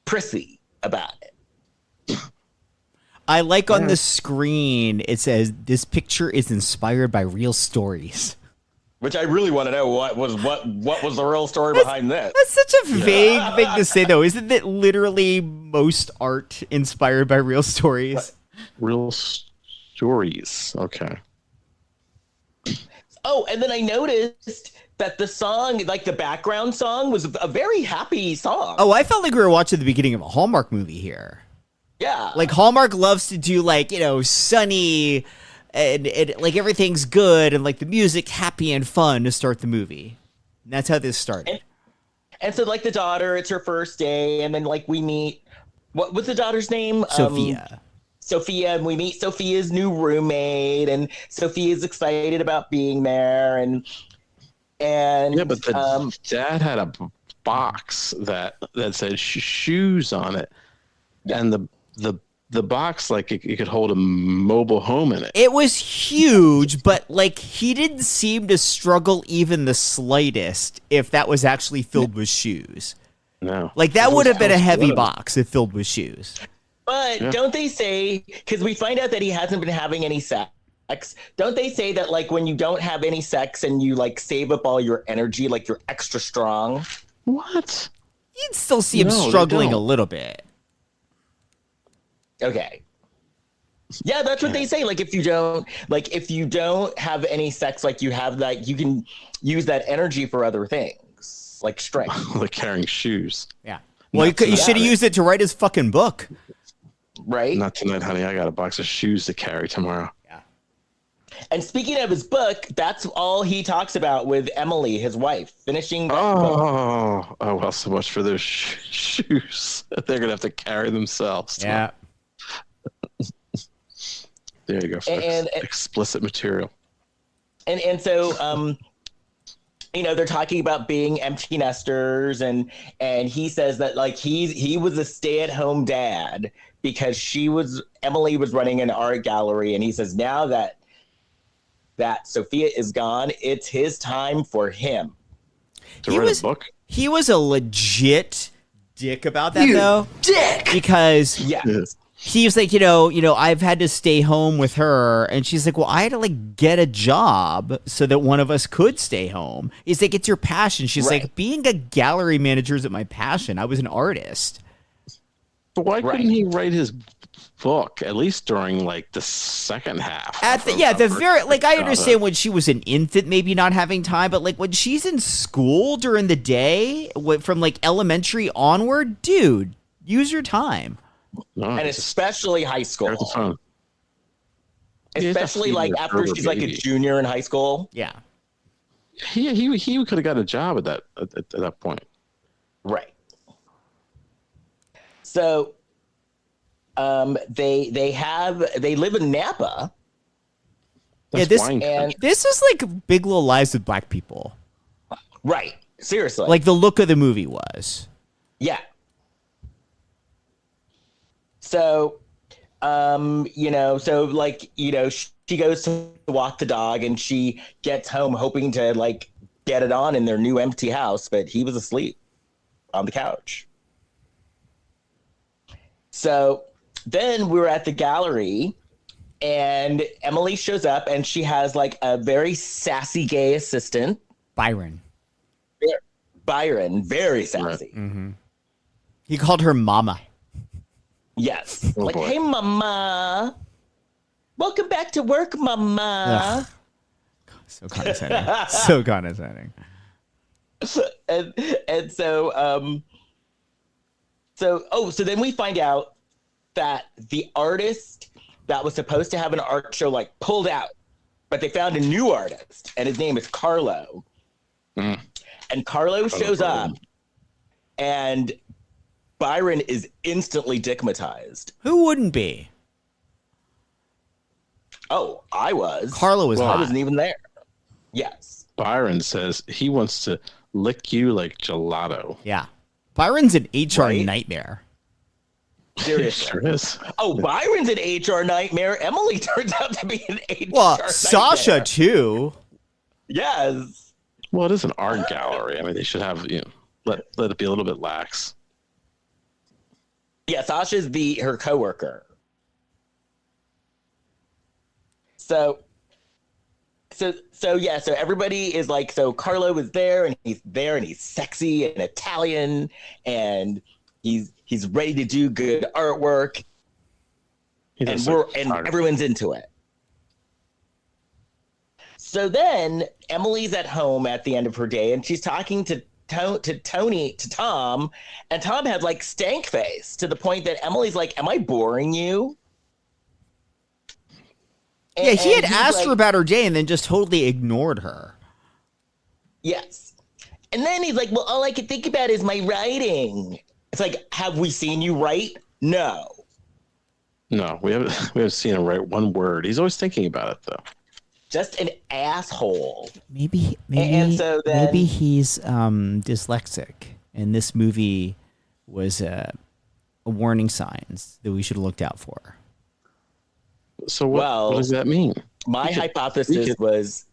prissy about it. I like on the screen, it says, this picture is inspired by real stories. Which I really want to know what was the real story behind this. That's such a vague thing to say, though. Isn't it literally most art inspired by real stories? Real stories. Okay. Oh, and then I noticed that the song, like the background song, was a very happy song. Oh, I felt like we were watching the beginning of a Hallmark movie here. Yeah. Like, Hallmark loves to do, sunny and like everything's good and like the music happy and fun to start the movie. And that's how this started. And so, like, the daughter, it's her first day, and then, like, we meet, what's the daughter's name? Sophia. Sophia, and we meet Sophia's new roommate, and Sophia's excited about being there, and Yeah, but the dad had a box that said shoes on it, and the box, like, it could hold a mobile home in it. It was huge, but like he didn't seem to struggle even the slightest if that was actually filled with shoes. No. Like that would have been a heavy box if filled with shoes. But don't they say, because we find out that he hasn't been having any sex, don't they say that, like, when you don't have any sex and you, like, save up all your energy, like, you're extra strong? What? You'd still see him No, they struggling a don't. little bit. Okay. Yeah, that's what they say. Like, if you don't have any sex, like, you have that, you can use that energy for other things, like strength. Like carrying shoes. Yeah. Well, you should have used it to write his fucking book. Right? Not tonight, honey. I got a box of shoes to carry tomorrow. And speaking of his book, that's all he talks about with Emily, his wife, finishing that book. Oh, well, so much for those shoes. They're going to have to carry themselves. Yeah. There you go, folks. And explicit material. And so they're talking about being empty nesters, and he says that, like, he was a stay-at-home dad because Emily was running an art gallery, and he says now that Sophia is gone, it's his time for him. To write a book? He was a legit dick about that, though. Dick! Because Yes. He's like, I've had to stay home with her. And she's like, well, I had to like get a job so that one of us could stay home. He's like, it's your passion. She's like, being a gallery manager isn't my passion. I was an artist. But why couldn't he write his book at least during like the second half? I understand when she was an infant, maybe not having time, but like when she's in school during the day, from like elementary onward, dude, use your time. No, and especially high school. Especially like after she's like a junior in high school. Yeah. He could have got a job at that point. Right. So they live in Napa. This is like Big Little Lies with black people. Right. Seriously. Like the look of the movie was. Yeah. So, she goes to walk the dog and she gets home hoping to like get it on in their new empty house, but he was asleep on the couch. So then we were at the gallery and Emily shows up and she has like a very sassy gay assistant. Byron, very sassy. Mm-hmm. He called her mama. Yes. Hey, mama. Welcome back to work, mama. Ugh. So condescending. So then we find out that the artist that was supposed to have an art show like pulled out, but they found a new artist and his name is Carlo. Mm. And Carlo shows up and Byron is instantly digmatized. Who wouldn't be? Oh, I was. Carlo was hot. I wasn't even there. Yes. Byron says he wants to lick you like gelato. Yeah. Byron's an HR nightmare. Seriously. Sure is. Oh, Byron's an HR nightmare. Emily turns out to be an HR nightmare. Sasha too. Yes. Well, it is an art gallery. I mean, they should have, let it be a little bit lax. Yeah, Sasha's her coworker. So everybody is like, so Carlo is there and he's sexy and Italian and he's ready to do good artwork and everyone's into it. So then Emily's at home at the end of her day and she's talking to Tom, and Tom had like stank face to the point that Emily's like, am I boring you? Yeah, he had asked her about her day and then just totally ignored her. Yes. And then he's like, well, all I can think about is my writing. It's like, have we seen you write? No. No, we haven't seen him write one word. He's always thinking about it, though. Just an asshole. Maybe he's dyslexic, and this movie was a warning signs that we should have looked out for. So what does that mean? My hypothesis was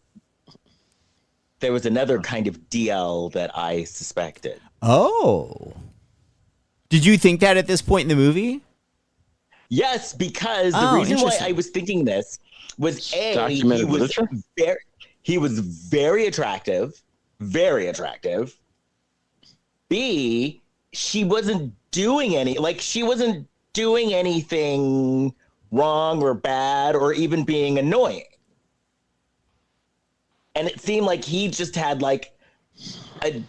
there was another kind of DL that I suspected. Oh. Did you think that at this point in the movie? Yes, because the reason why I was thinking this was he was very attractive. B, she wasn't doing anything wrong or bad or even being annoying. And it seemed like he just had like a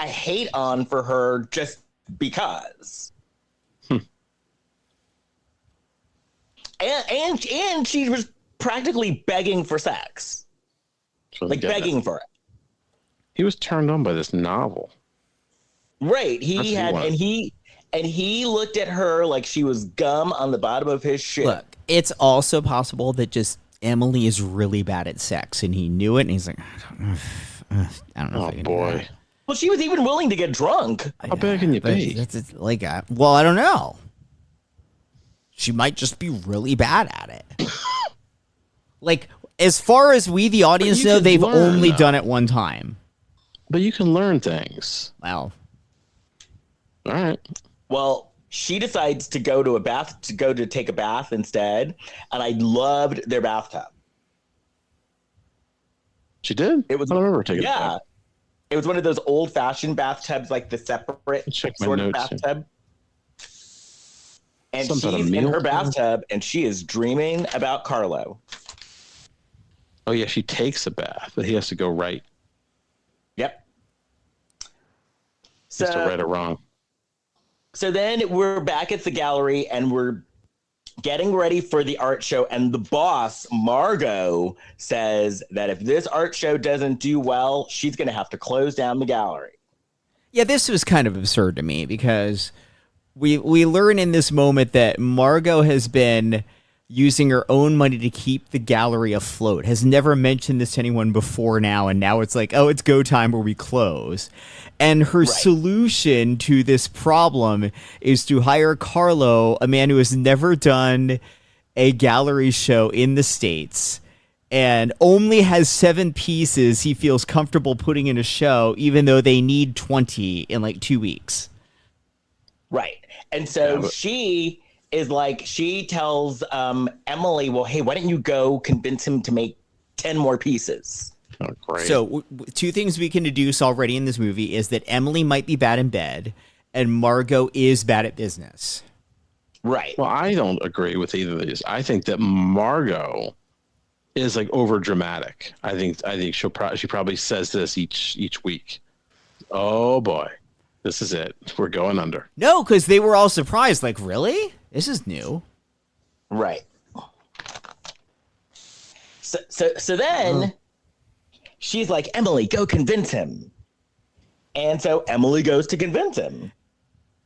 hate on for her just because. And she was practically begging for sex. Begging for it. He was turned on by this novel. Right. He looked at her like she was gum on the bottom of his shit. Look, it's also possible that just Emily is really bad at sex and he knew it and he's like, I don't know. Oh, boy. Well, she was even willing to get drunk. How bad can you be? I don't know. She might just be really bad at it. Like, as far as we, the audience, know, they've only done it one time. But you can learn things. Well. All right. Well, she decides to go to take a bath instead, and I loved their bathtub. She did? It was, I don't remember taking yeah. It was one of those old-fashioned bathtubs, like the separate sort of bathtub. And she's in her bathtub, and she is dreaming about Carlo. Oh, yeah, she takes a bath, but he has to go right. Yep. So, just to right or wrong. So then we're back at the gallery, and we're getting ready for the art show, and the boss, Margot, says that if this art show doesn't do well, she's going to have to close down the gallery. Yeah, this was kind of absurd to me because we learn in this moment that Margot has been using her own money to keep the gallery afloat, has never mentioned this to anyone before now, and now it's like, oh, it's go time where we close. And her solution to this problem is to hire Carlo, a man who has never done a gallery show in the States and only has 7 pieces he feels comfortable putting in a show, even though they need 20 in like 2 weeks. Right. And so she is like, she tells Emily, well, hey, why don't you go convince him to make 10 more pieces? Oh, great. So 2 things we can deduce already in this movie is that Emily might be bad in bed and Margot is bad at business. Right. Well, I don't agree with either of these. I think that Margot is like over dramatic. I think she probably says this each week. Oh boy, this is it. We're going under. No, because they were all surprised. Like, really? This is new. Right. So then she's like, Emily, go convince him. And so Emily goes to convince him.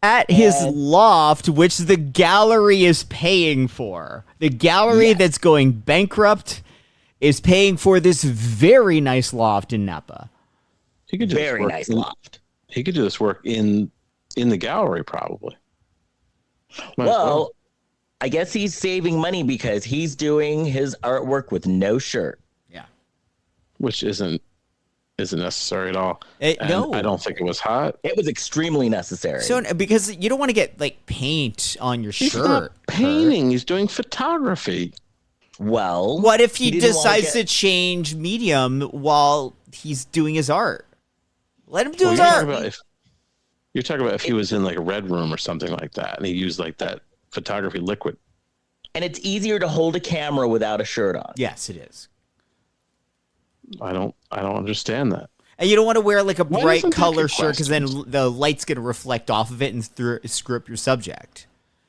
At his loft, which the gallery is paying for. The gallery that's going bankrupt is paying for this very nice loft in Napa. He could do very nice loft. He could do this work in the gallery, probably. Well, I guess he's saving money because he's doing his artwork with no shirt. Yeah. Which isn't necessary at all. No. I don't think it was hot. It was extremely necessary. So because you don't want to get like paint on your He's shirt. not painting. He's doing photography. Well, what if he decides to change medium while he's doing his art? Let him do his art. You're talking about if he was in like a red room or something like that, and he used like that photography liquid. And it's easier to hold a camera without a shirt on. Yes, it is. I don't understand that. And you don't want to wear like a bright color shirt because then the light's going to reflect off of it and screw up your subject.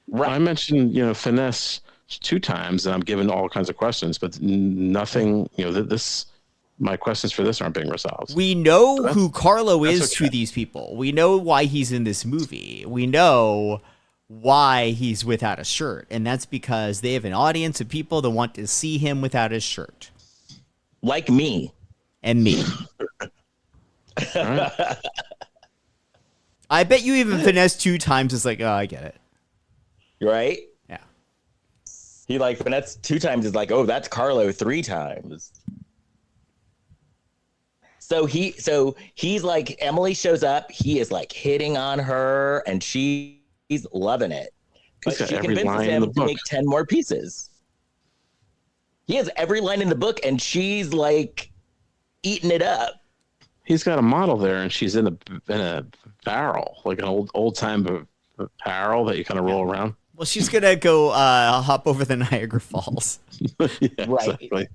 Right. I mentioned, finesse 2 times, and I'm given all kinds of questions, but nothing, my questions for this aren't being resolved. We know who Carlo is to these people. We know why he's in this movie. We know why he's without a shirt. And that's because they have an audience of people that want to see him without his shirt. Like me. And me. Right. I bet you even finesse 2 times is like, oh, I get it. Right? Yeah. He like finesse 2 times is like, oh, that's Carlo 3 times. So he's like, Emily shows up, he is like hitting on her, and she's loving it. But she convinces him to make 10 more pieces. He has every line in the book, and she's like eating it up. He's got a model there, and she's in a barrel, like an old time barrel that you kind of roll around. Well, she's gonna go hop over the Niagara Falls. Yeah, right. Exactly.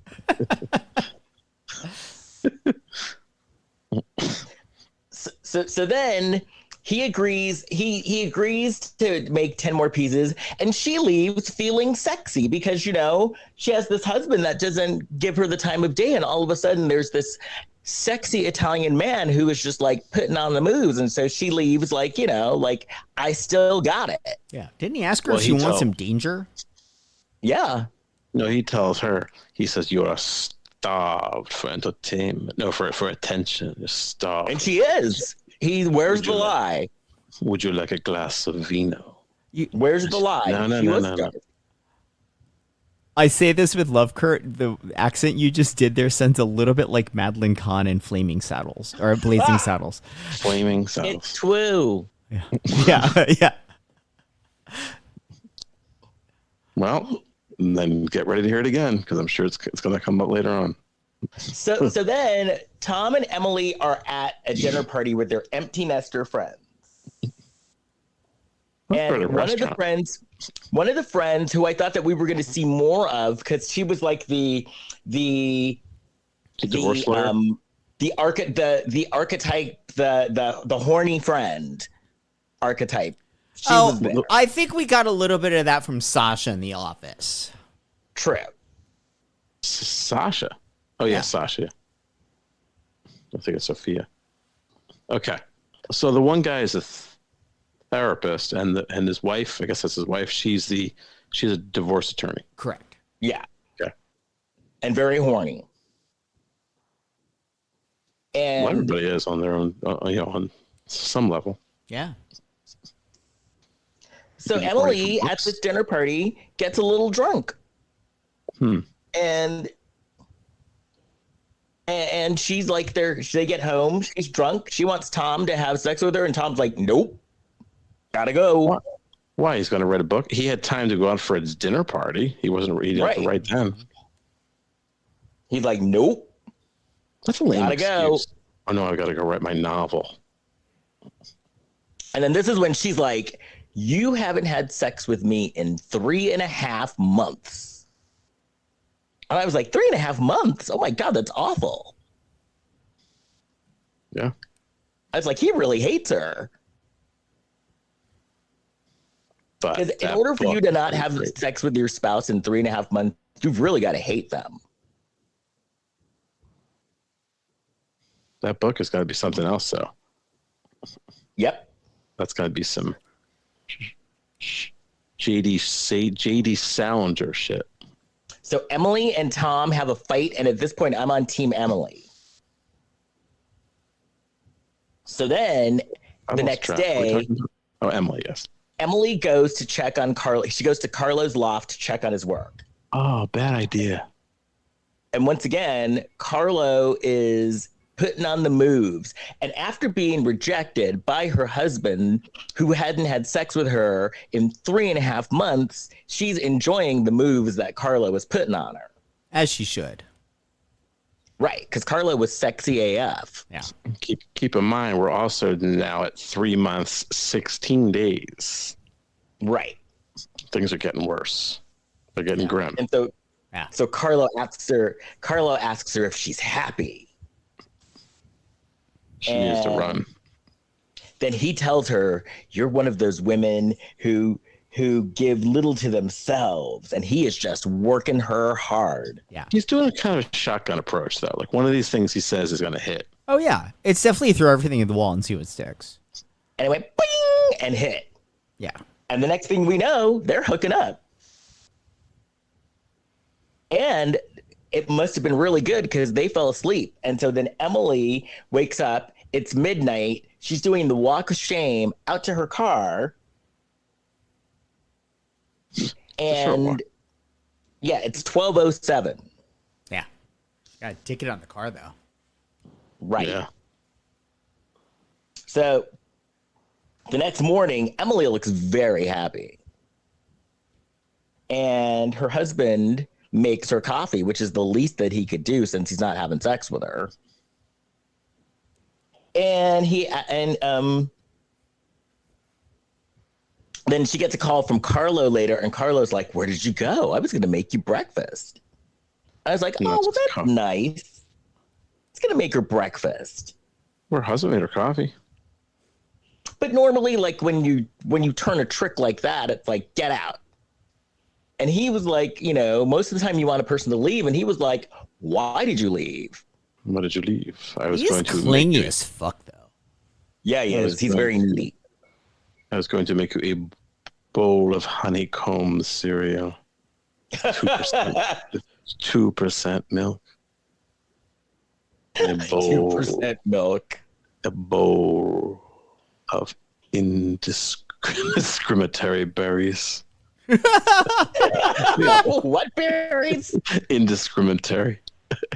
So then he agrees. He agrees to make 10 more pieces, and she leaves feeling sexy because she has this husband that doesn't give her the time of day, and all of a sudden there's this sexy Italian man who is just like putting on the moves, and so she leaves like I still got it. Yeah, didn't he ask her if she wants some danger? Yeah. No, he tells her. He says, "You are starved for entertainment. No, for attention. You're starved." And she is. Where's the lie? Would you like a glass of vino? Where's the lie? No. I say this with love, Kurt. The accent you just did there sounds a little bit like Madeline Kahn in Flaming Saddles or Blazing Saddles. Flaming Saddles. It's true. Yeah. Yeah. Well, then get ready to hear it again because I'm sure it's going to come up later on. So then Tom and Emily are at a dinner party with their empty nester friends. And one of the friends who I thought that we were going to see more of, because she was like the divorce lawyer? The archetype, the horny friend archetype. She was there. I think we got a little bit of that from Sasha in The Office. True. Sasha. Oh yeah, Sasha. I think it's Sophia. Okay, so the one guy is a therapist, and his wife. I guess that's his wife. She's a divorce attorney. Correct. Yeah. Okay. And very horny. And Well, everybody is on their own, on some level. Yeah. So Emily at this dinner party gets a little drunk. And she's like, they get home. She's drunk. She wants Tom to have sex with her, and Tom's like, nope, gotta go. Why? He's going to write a book. He had time to go out for his dinner party. He wasn't reading Right. right then. He's like, nope. That's a lame Gotta excuse. go. Oh no, I've got to go write my novel. And then this is when she's like, you haven't had sex with me in 3.5 months. And I was like, 3.5 months? Oh my God, that's awful. Yeah. I was like, he really hates her. But Because in order for you to not have sex with your spouse in 3.5 months, you've really got to hate them. That book has got to be something else, though. Yep. That's got to be some J.D. Salinger shit. So Emily and Tom have a fight, and at this point, I'm on Team Emily. So then, the next day, Emily, yes. Emily goes to check on Carlo. She goes to Carlo's loft to check on his work. Oh, bad idea. And once again, Carlo is putting on the moves. And after being rejected by her husband, who hadn't had sex with her in 3.5 months, she's enjoying the moves that Carlo was putting on her. As she should. Right, because Carlo was sexy AF. Yeah. Keep in mind, we're also now at 3 months, 16 days. Right. Things are getting worse. They're getting grim. And so Carlo asks her if she's happy. She needs to run. Then he tells her, you're one of those women who give little to themselves, and he is just working her hard. Yeah. He's doing a kind of shotgun approach, though. Like one of these things he says is going to hit. Oh, yeah. It's definitely throw everything at the wall and see what sticks. And it went bing and hit. Yeah. And the next thing we know, they're hooking up. And it must have been really good because they fell asleep. And so then Emily wakes up. It's midnight. She's doing the walk of shame out to her car. And yeah, it's 12:07. Yeah. Got a ticket on the car, though. Right. Yeah. So the next morning, Emily looks very happy. And her husband makes her coffee, which is the least that he could do since he's not having sex with her. And then she gets a call from Carlo later, and Carlo's like, where did you go? I was going to make you breakfast. I was like, oh, well, that's nice. It's going to make her breakfast. Her husband made her coffee. But normally, like, when you turn a trick like that, it's like, get out. And he was like, most of the time you want a person to leave. And he was like, why did you leave? Why did you leave? I was He's going to clingy as fuck, though. Yeah, he is. He's very neat. I was going to make you a bowl of honeycomb cereal. 2%, 2% milk. A bowl, 2% milk. a bowl of indiscriminatory berries. What berries? Indiscriminatory.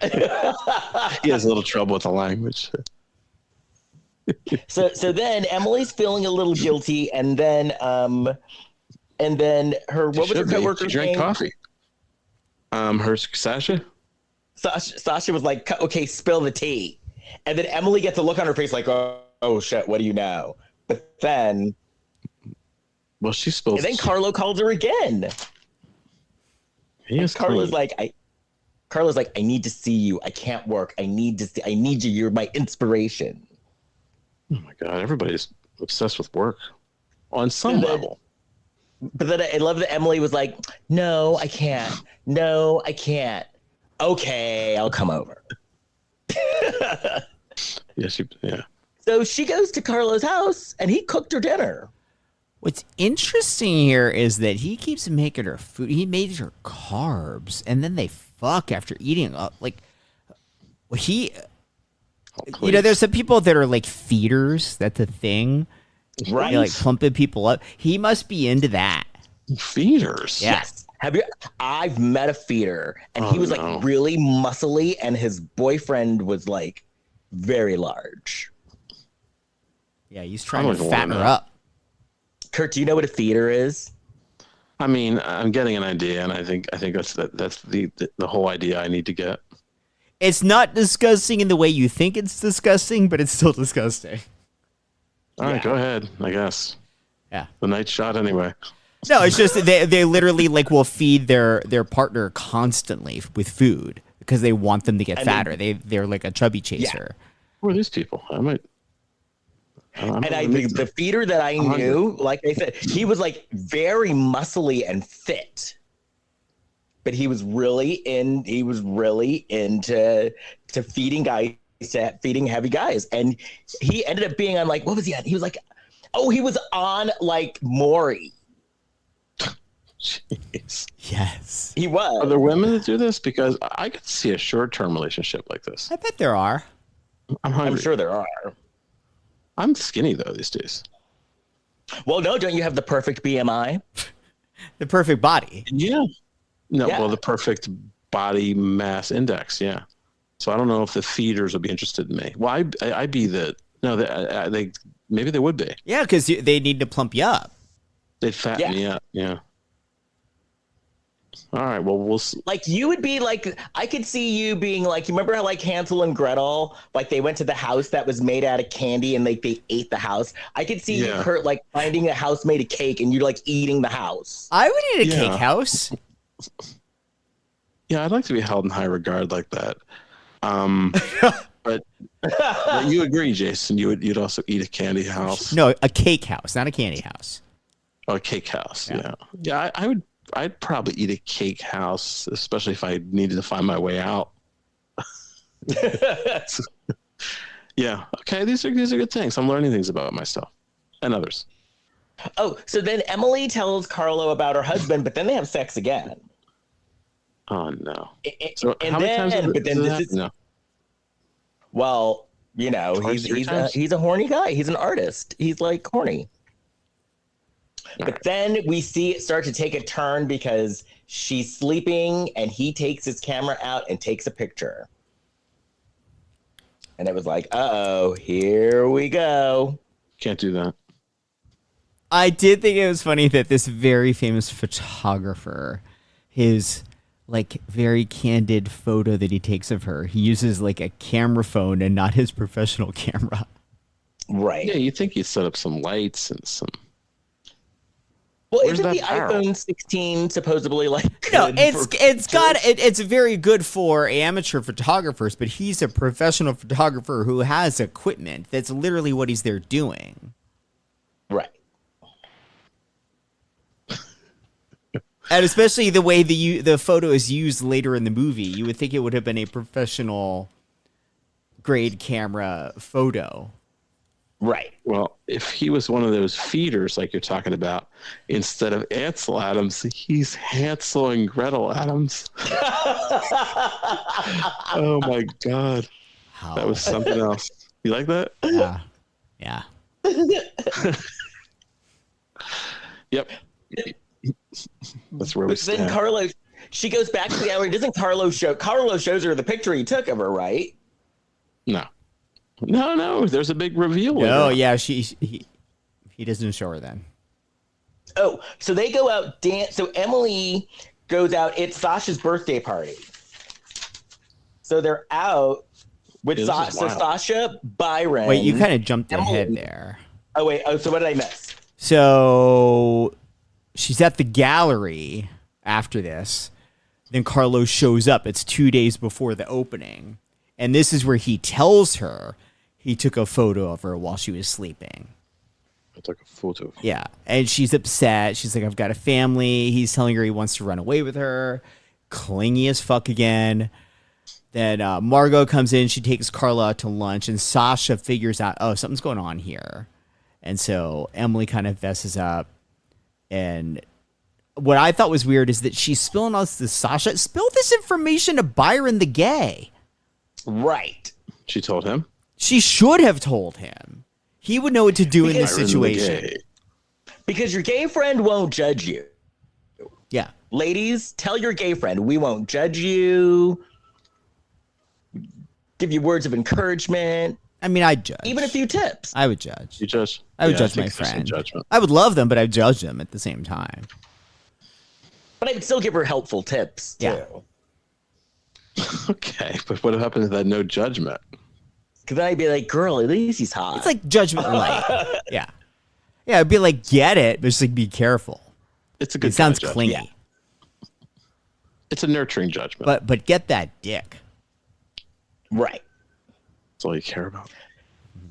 He has a little trouble with the language. So then Emily's feeling a little guilty, and then And then what was her coworker's She drank name? coffee. Her Sasha. Sasha was like, okay, spill the tea. And then Emily gets a look on her face like, oh shit, what do you know? But then, Well, she spilled. and then Carlo calls her again. Carlo's like, I need to see you. I can't work. I need you. You're my inspiration. Oh my God, everybody's obsessed with work on some level. But then I love that Emily was like, no, I can't. No, I can't. Okay, I'll come over. Yeah. So she goes to Carlo's house and he cooked her dinner. What's interesting here is that he keeps making her food. He made her carbs, and then they fuck after eating. There's some people that are like feeders. That's a thing. Right. They like plumping people up. He must be into that. Feeders. Yeah. Yes. I've met a feeder, and he was like really muscly, and his boyfriend was like very large. Yeah, he's trying to fatten her up. Kurt, do you know what a feeder is? I mean, I'm getting an idea, and I think that's the whole idea I need to get. It's not disgusting in the way you think it's disgusting, but it's still disgusting. All right, go ahead, I guess. Yeah. The night shot anyway. No, it's just they literally like will feed their partner constantly with food because they want them to get fatter. They're like a chubby chaser. Who are these people? The feeder that I knew, like I said, he was like very muscly and fit. But he was really into feeding guys, feeding heavy guys. And he ended up being on like, what was he on? He was like, he was on like Maury. Jeez. Yes. He was. Are there women that do this? Because I could see a short-term relationship like this. I bet there are. I'm hungry. I'm sure there are. I'm skinny though these days. Well, no, don't you have the perfect BMI? The perfect body. Yeah. No, Yeah. well, the perfect body mass index. Yeah. So I don't know if the feeders would be interested in me. Well, I'd be they maybe they would be. Yeah, because they need to plump you up. They'd fatten me up. Yeah. All right. Well, we'll see. Like you would be like, I could see you being like, you remember how like Hansel and Gretel, like they went to the house that was made out of candy and like they ate the house. I could see you, Kurt, like finding a house made of cake and you're like eating the house. I would eat a cake house. Yeah, I'd like to be held in high regard like that. But you agree, Jason? You'd also eat a candy house? No, a cake house, not a candy house. Oh, a cake house. Yeah. I'd probably eat a cake house, especially if I needed to find my way out. Yeah. Okay. These are good things. I'm learning things about myself and others. Oh, so then Emily tells Carlo about her husband, but then they have sex again. Oh no. So how many times? But then this is no. Well, he's a horny guy. He's an artist. He's like horny. But then we see it start to take a turn because she's sleeping and he takes his camera out and takes a picture. And it was like, here we go. Can't do that. I did think it was funny that this very famous photographer, his like very candid photo that he takes of her, he uses like a camera phone and not his professional camera. Right. Yeah, you'd think he'd set up some lights and some. Well, isn't the iPhone 16 supposedly like? No, it's very good for amateur photographers, but he's a professional photographer who has equipment. That's literally what he's there doing. Right. And especially the way the photo is used later in the movie, you would think it would have been a professional grade camera photo. Right. Well, if he was one of those feeders like you're talking about, instead of Ansel Adams, he's Hansel and Gretel Adams. Oh my God. That was something else. You like that? Yeah. Yeah. Yep. That's where we stand. Then Carlo, she goes back to the gallery. Doesn't Carlo shows her the picture he took of her, right? No. There's a big reveal. Oh yeah, he doesn't show her then. Oh, so they go out dance. So Emily goes out. It's Sasha's birthday party. So they're out with Sasha, Byron. Wait, you kind of jumped ahead there. Oh, wait. Oh, so what did I miss? So she's at the gallery after this. Then Carlo shows up. It's 2 days before the opening. And this is where he tells her he took a photo of her while she was sleeping. I took a photo. Yeah. And she's upset. She's like, I've got a family. He's telling her he wants to run away with her. Clingy as fuck again. Then Margot comes in. She takes Carlo out to lunch. And Sasha figures out, oh, something's going on here. And so Emily kind of fesses up. And what I thought was weird is that she's spilling all this to Sasha. Spill this information to Byron the gay. Right. She told him? She should have told him. He would know what to do in this situation. Because your gay friend won't judge you. Yeah. Ladies, tell your gay friend, we won't judge you. Give you words of encouragement. I mean, I'd judge. Even a few tips. I would judge. You judge? I would judge I my think there's some friend. judgment. I would love them, but I'd judge them at the same time. But I would still give her helpful tips, too. Yeah. Okay, but what happens if that no judgment? Because then I'd be like, girl, at least he's hot. It's like judgment light. Yeah. Yeah, it'd be like, get it, but just like be careful. It's a good It sounds kind of clingy. judgment. It's a nurturing judgment. But get that dick. Right. That's all you care about.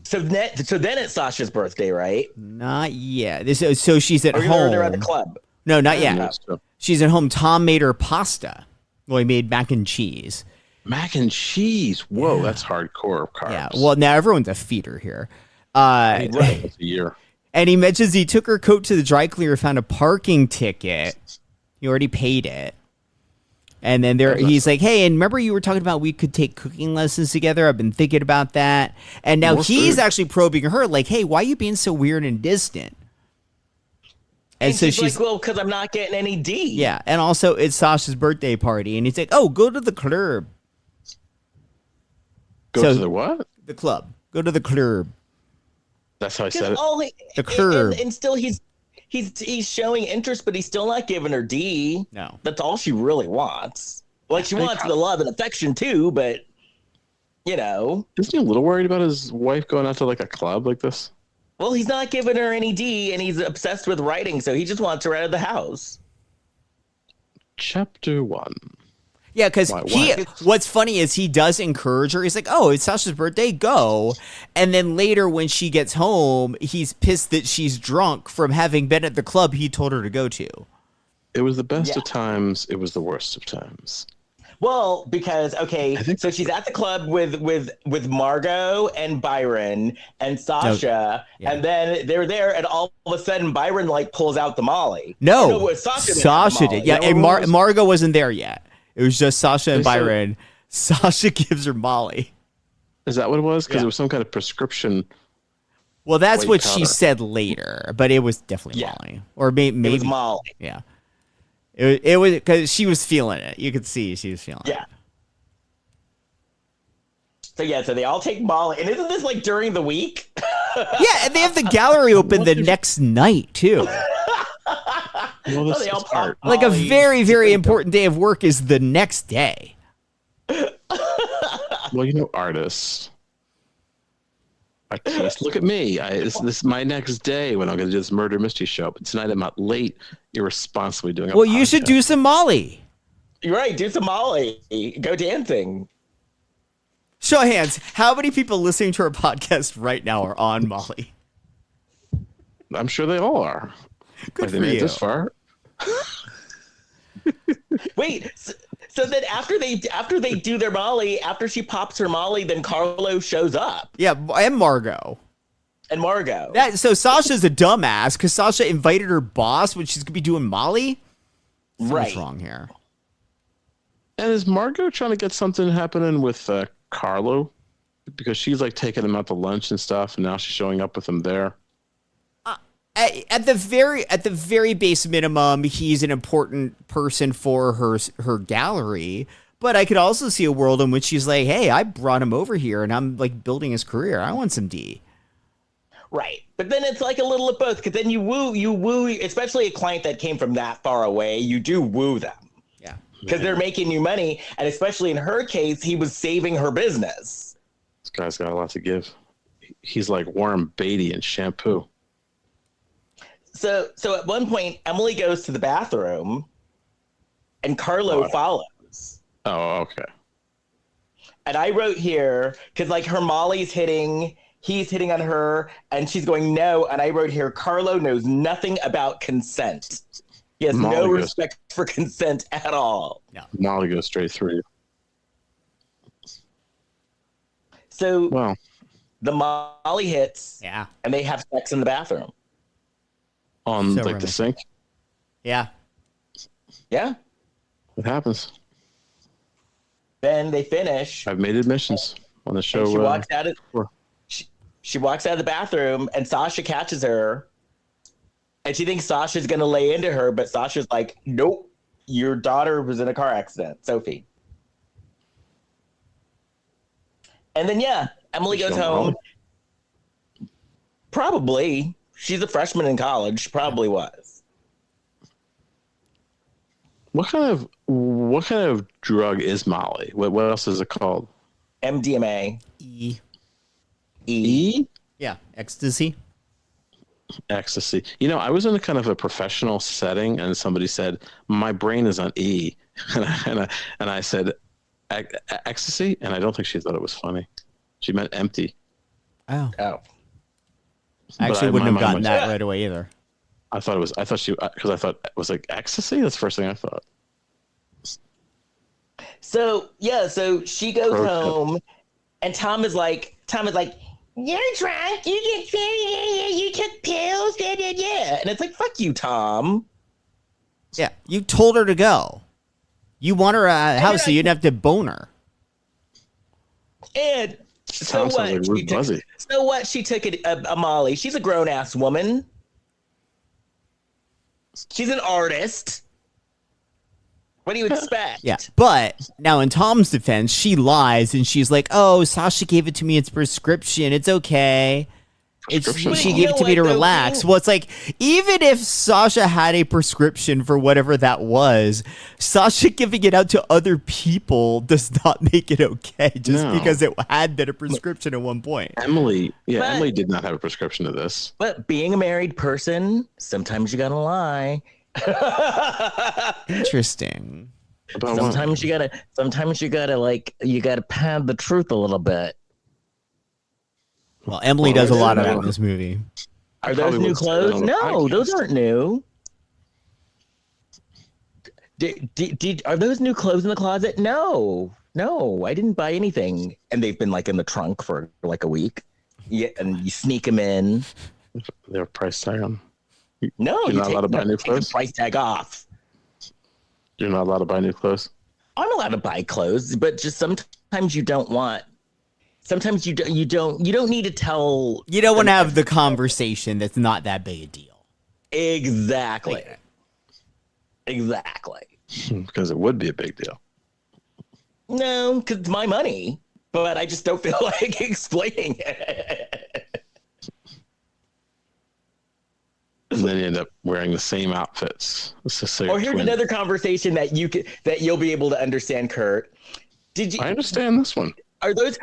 So then it's Sasha's birthday, right? Not yet. So she's at Or home. they're at the club. No, not yet. Yeah, so- She's at home. Tom made her pasta. Well, he made mac and cheese. Mac and cheese. Whoa, that's hardcore carbs. Yeah. Well, now everyone's a feeder here. Right. That's a year. And he mentions he took her coat to the dry cleaner, found a parking ticket. He already paid it. And then he's like, hey, and remember you were talking about we could take cooking lessons together? I've been thinking about that. And now he's actually probing her like, hey, why are you being so weird and distant? And so she's like, well, because I'm not getting any D. Yeah. And also it's Sasha's birthday party. And he's like, oh, go to the club. Go to the what? The club. Go to the club. That's how I said it. The curb. And still he's showing interest, but he's still not giving her D. No. That's all she really wants. Like, she wants the love and affection too, but, you know. Isn't he a little worried about his wife going out to like a club like this? Well, he's not giving her any D, and he's obsessed with writing, so he just wants her out of the house. Chapter 1. Yeah, because what's funny is he does encourage her. He's like, oh, it's Sasha's birthday, go. And then later when she gets home, he's pissed that she's drunk from having been at the club he told her to go to. It was the best of times. It was the worst of times. Well, because, okay, so she's at the club with Margot and Byron and Sasha, and then they're there, and all of a sudden Byron, like, pulls out the Molly. No, Sasha did. Yeah, and Margot wasn't there yet. It was just Sasha and Byron. Sasha gives her Molly. Is that what it was? Because it was some kind of prescription. Well, that's what she said later, but it was definitely Molly. Or maybe it was Molly. Yeah. It was because she was feeling it. You could see she was feeling it. So they all take Molly. And isn't this like during the week? Yeah, and they have the gallery open the next night, too. Well, this is art. Like a very, very important day of work is the next day. Well, you know, artists. Look at me. This is my next day when I'm going to do this murder mystery show. But tonight I'm out late, irresponsibly doing a podcast. You should do some Molly. You're right. Do some Molly. Go dancing. Show of hands. How many people listening to our podcast right now are on Molly? I'm sure they all are. Good for they made you. this far. Wait. So then after they do their Molly, after she pops her Molly, then Carlo shows up. Yeah, and Margot. So Sasha's a dumbass because Sasha invited her boss when she's going to be doing Molly. What's wrong here? And is Margot trying to get something happening with Carlo? Because she's like taking him out to lunch and stuff, and now she's showing up with him there. At the very base minimum, he's an important person for her gallery. But I could also see a world in which she's like, "Hey, I brought him over here, and I'm like building his career. I want some D." Right. But then it's like a little of both, because then you woo, especially a client that came from that far away, you do woo them. Yeah. Because they're making you money. And especially in her case, he was saving her business. This guy's got a lot to give. He's like Warren Beatty in Shampoo. So at one point, Emily goes to the bathroom and Carlo follows. Oh, okay. And I wrote here, because like her Molly's hitting, he's hitting on her, and she's going, no. And I wrote here, Carlo knows nothing about consent. He has no respect for consent at all. No. Molly goes straight through you. So the Molly hits, and they have sex in the bathroom. On like the sink? Yeah. Yeah. It happens. Then they finish. I've made admissions on the show. And she walks out of the bathroom, and Sasha catches her, and she thinks Sasha's going to lay into her, but Sasha's like, nope, your daughter was in a car accident, Sophie. And then, Emily goes home. Probably. She's a freshman in college. She probably was. What kind of drug is Molly? What else is it called? MDMA. E? Yeah, ecstasy. Ecstasy. You know, I was in a kind of a professional setting, and somebody said, my brain is on E. and I said, ecstasy? And I don't think she thought it was funny. She meant empty. Oh. Oh. I actually wouldn't have gotten that right away either. I thought it was like ecstasy. That's the first thing I thought. So she goes home, and Tom is like, you're drunk. You took pills. Yeah. And it's like, fuck you, Tom. Yeah. You told her to go. You want her at a house so you didn't have to bone her. And so what? She took a Molly. She's a grown ass woman. She's an artist. What do you expect? Yeah, but now in Tom's defense, she lies and she's like, "Oh, Sasha gave it to me. It's prescription. It's okay. She gave it to me to relax." Well, it's like, even if Sasha had a prescription for whatever that was, Sasha giving it out to other people does not make it okay just because it had been a prescription at one point. Emily did not have a prescription to this. But being a married person, sometimes you gotta lie. Interesting. Sometimes you gotta pad the truth a little bit. Well, Emily does a lot of that in this movie. Are those new clothes? No, those aren't new. Are those new clothes in the closet? No, I didn't buy anything. And they've been like in the trunk for like a week. Yeah, and you sneak them in. They're price tag on. No, you're not allowed to buy new clothes. Price tag off. You're not allowed to buy new clothes. I'm allowed to buy clothes, but just sometimes you don't want. Sometimes you don't need to tell. You don't want to have the conversation that's not that big a deal. Exactly. Because it would be a big deal. No, because it's my money, but I just don't feel like explaining it. And then you end up wearing the same outfits. Or here's another conversation that you'll be able to understand, Kurt. I understand this one. Are those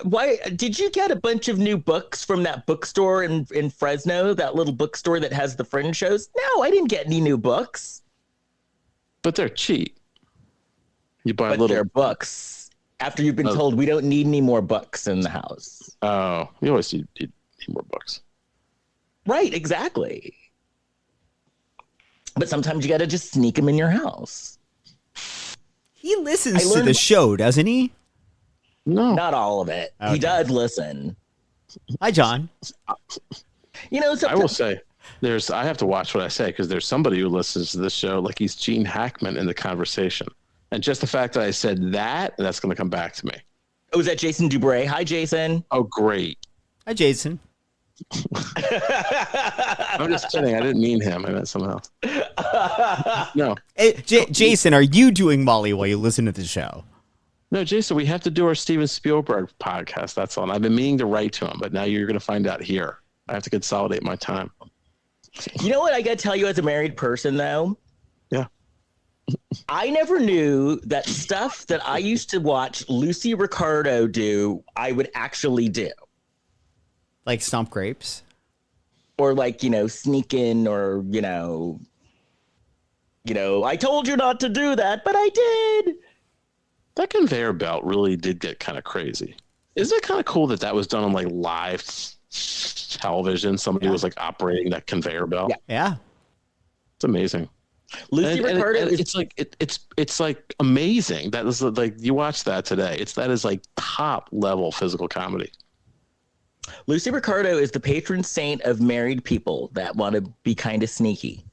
why did you get a bunch of new books from that bookstore in Fresno, that little bookstore that has the fringe shows? No, I didn't get any new books. But they're cheap. You buy they're books after you've been told we don't need any more books in the house. Oh, you always need more books. Right, exactly. But sometimes you got to just sneak them in your house. He listens to the show, doesn't he? No. Not all of it. Okay. He does listen. Hi, John. You know, I will say, I have to watch what I say because there's somebody who listens to this show like he's Gene Hackman in the conversation. And just the fact that I said that's going to come back to me. Oh, is that Jason Dubray? Hi, Jason. Oh, great. Hi, Jason. I'm just kidding. I didn't mean him. I meant someone else. No. Hey, Jason, are you doing Molly while you listen to the show? No, Jason, we have to do our Steven Spielberg podcast. That's all. And I've been meaning to write to him, but now you're going to find out here. I have to consolidate my time. You know what I got to tell you as a married person, though? Yeah. I never knew that stuff that I used to watch Lucy Ricardo do, I would actually do. Like stomp grapes? Or like, sneak in or, I told you not to do that, but I did. That conveyor belt really did get kind of crazy. Isn't it kind of cool that was done on like live television? Somebody was like operating that conveyor belt. Yeah. It's amazing. Lucy Ricardo it's like amazing. That is like, you watch that today. That is like top level physical comedy. Lucy Ricardo is the patron saint of married people that want to be kind of sneaky.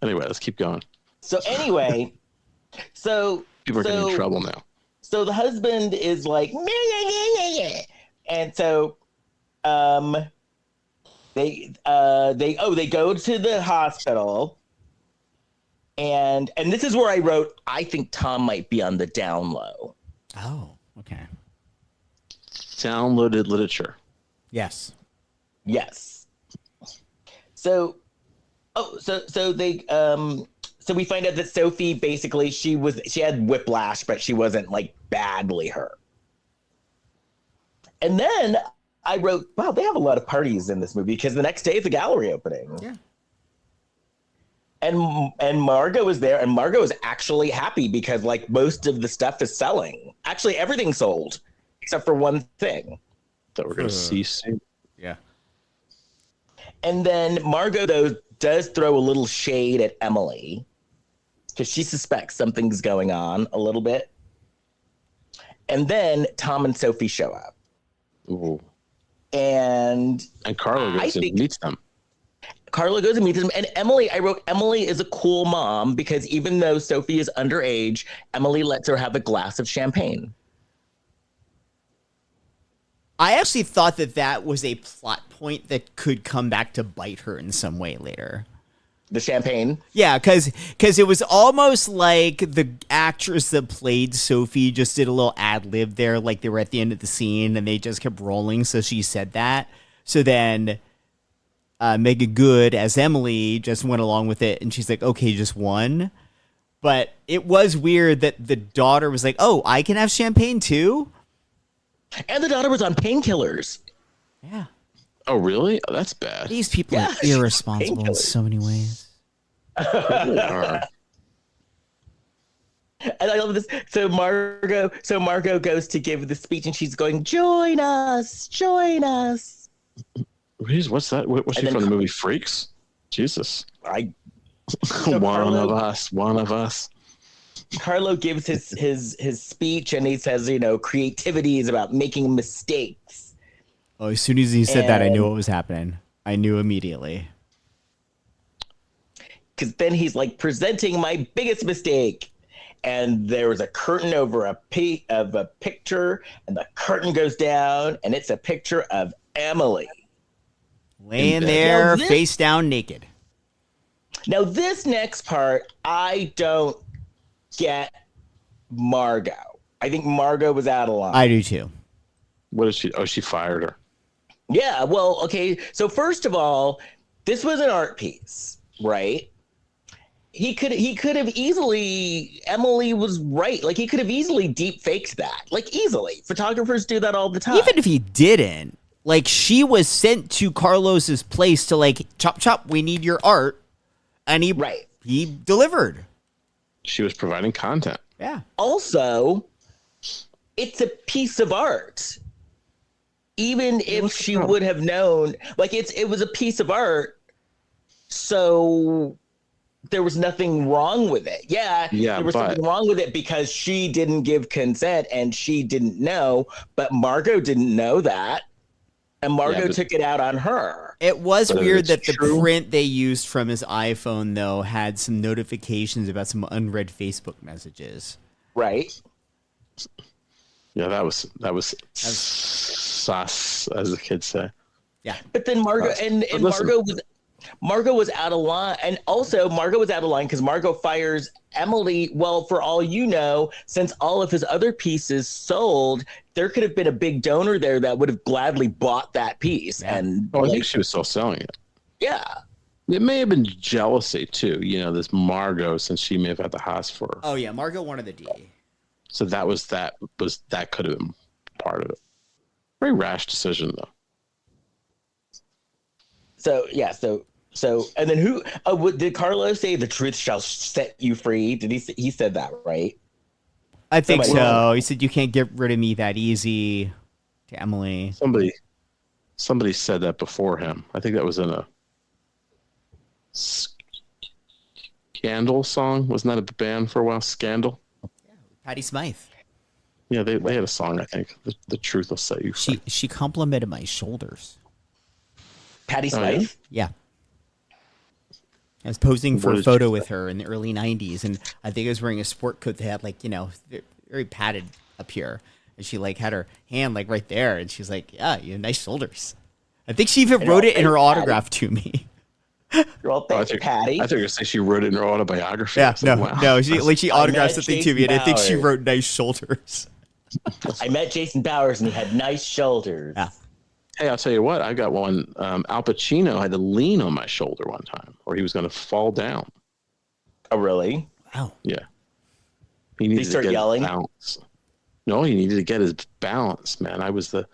Anyway, let's keep going. So anyway, People are getting in trouble now. So the husband is like, and so they go to the hospital, and this is where I wrote, I think Tom might be on the down low. Oh, okay. Downloaded literature. Yes. So they so we find out that Sophie basically she had whiplash, but she wasn't like badly hurt. And then I wrote, wow, they have a lot of parties in this movie because the next day is a gallery opening. Yeah. And Margot was there, and Margot is actually happy because like most of the stuff is selling. Actually, everything sold except for one thing that we're going to see soon. Yeah. And then Margot though does throw a little shade at Emily because she suspects something's going on a little bit. And then Tom and Sophie show up. Ooh. And Carlo goes and meets them. Carlo goes and meets them. And Emily, I wrote, Emily is a cool mom because even though Sophie is underage, Emily lets her have a glass of champagne. I actually thought that was a plot point that could come back to bite her in some way later. The champagne? Yeah, because it was almost like the actress that played Sophie just did a little ad-lib there, like they were at the end of the scene and they just kept rolling, so she said that. So then Megan Good as Emily just went along with it, and she's like, okay, just one. But it was weird that the daughter was like, oh, I can have champagne too? And the daughter was on painkillers. Yeah. Oh, really? Oh, that's bad. These people are irresponsible in so many ways. They are. And I love this. So Margot goes to give the speech, and she's going, "Join us, join us." What's that? What's she from the movie Freaks? Jesus. One of us. Carlo gives his speech, and he says, creativity is about making mistakes. Oh, as soon as he said that, I knew what was happening. I knew immediately. Because then he's like, presenting my biggest mistake. And there was a curtain over a picture, and the curtain goes down, and it's a picture of Emily. Laying there, face down, naked. Now, this next part, I don't get Margot. I think Margot was out of line. I do too. What is she? Oh, she fired her. Yeah, well, okay. So first of all, this was an art piece, right? He could have easily, Emily was right. Like, he could have easily deep faked that. Like, easily. Photographers do that all the time. Even if he didn't, like, she was sent to Carlos's place to, like, chop, chop, we need your art. And he delivered. She was providing content. Yeah. Also, it's a piece of art. Even if she would have known, like, it was a piece of art, so there was nothing wrong with it. Yeah, there was something wrong with it because she didn't give consent and she didn't know, but Margot didn't know that, and Margot took it out on her. It was weird that the print they used from his iPhone, though, had some notifications about some unread Facebook messages. Right. Yeah, that was sus, as the kids say. Yeah. But then Margot and Margot Margot was out of line. And also, Margot was out of line because Margot fires Emily. Well, for all you know, since all of his other pieces sold, there could have been a big donor there that would have gladly bought that piece. Yeah. And I think she was still selling it. yeah. It may have been jealousy too, this Margot, since she may have had the house for her. Oh yeah, Margot wanted the D. So that could have been part of it. Very rash decision though. So yeah, so and then who did Carlo say the truth shall set you free? Did he said that, right? I think Somebody- so. He said you can't get rid of me that easy to Emily. Somebody said that before him. I think that was in a Scandal song. Wasn't that a band for a while? Scandal. Patty Smythe. Yeah, they had a song. I think the truth will set you free. She complimented my shoulders. Patty Oh, yeah? Smythe. Yeah. I was posing for What a did photo she with her in the early 90s, and I think I was wearing a sport coat that had, very padded up here. And she, had her hand, right there, and she's like, yeah, you have nice shoulders. I think she even wrote it in her autograph to me. You're all Oh, thanks, Patty. I thought you were going to say she wrote it in her autobiography. Yeah, I was like, wow. no, she autographed met something to me, and I think she Jason wrote nice shoulders. I met Jason Bowers and he had nice shoulders. Yeah. Hey, I'll tell you what. I got one. Al Pacino had to lean on my shoulder one time, or he was going to fall down. Oh, really? Wow. Yeah. He needed start to get yelling? his balance. No, he needed to get his balance, man. I was the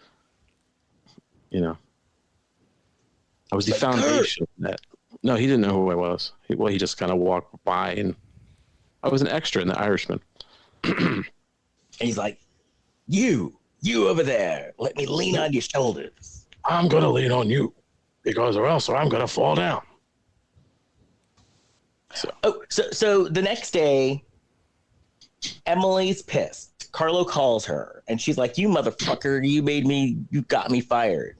foundation. No, he didn't know who I was. He just kind of walked by, and I was an extra in The Irishman. And he's like, you over there, let me lean on your shoulders. I'm going to lean on you, because or else I'm going to fall down. So the next day, Emily's pissed. Carlo calls her and she's like, you motherfucker, you got me fired.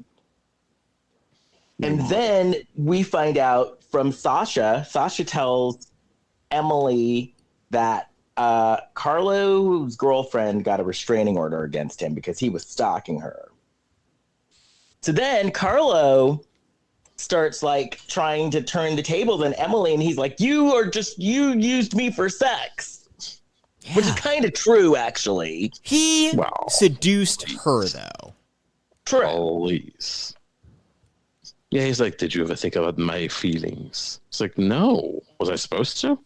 And then we find out from Sasha tells Emily that Carlo's girlfriend got a restraining order against him because he was stalking her. So then Carlo starts trying to turn the tables on Emily, and he's like, you used me for sex. Yeah. Which is kind of true, actually. He seduced her, though. True. Please. Yeah, he's like, did you ever think about my feelings? It's like, no. Was I supposed to?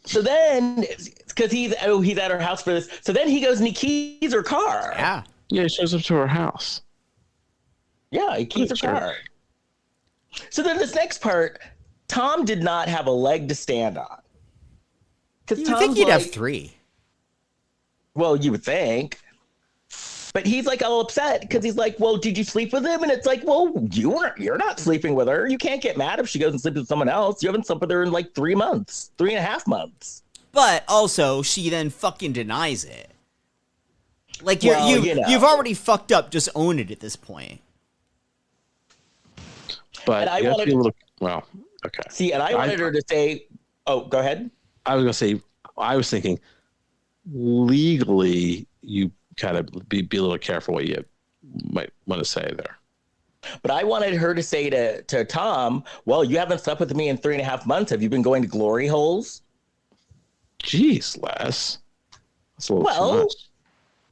So then, because he's at her house for this, so then he goes and he keys her car. Yeah. Yeah, he shows up to her house. Yeah, he keys her car. So then this next part, Tom did not have a leg to stand on. You think he'd have three. Well, you would think. But he's all upset because he's like, well, did you sleep with him? And it's like, well, you're not sleeping with her. You can't get mad if she goes and sleeps with someone else. You haven't slept with her in 3 months, 3.5 months. But also, she then fucking denies it. You've already fucked up. Just own it at this point. But I wanted okay. See, and I wanted her to say, oh, go ahead. I was going to say, I was thinking legally, you kind of be a little careful what you might want to say there. But I wanted her to say to Tom, well, you haven't slept with me in 3.5 months. Have you been going to glory holes? Jeez, Les. That's a little too much.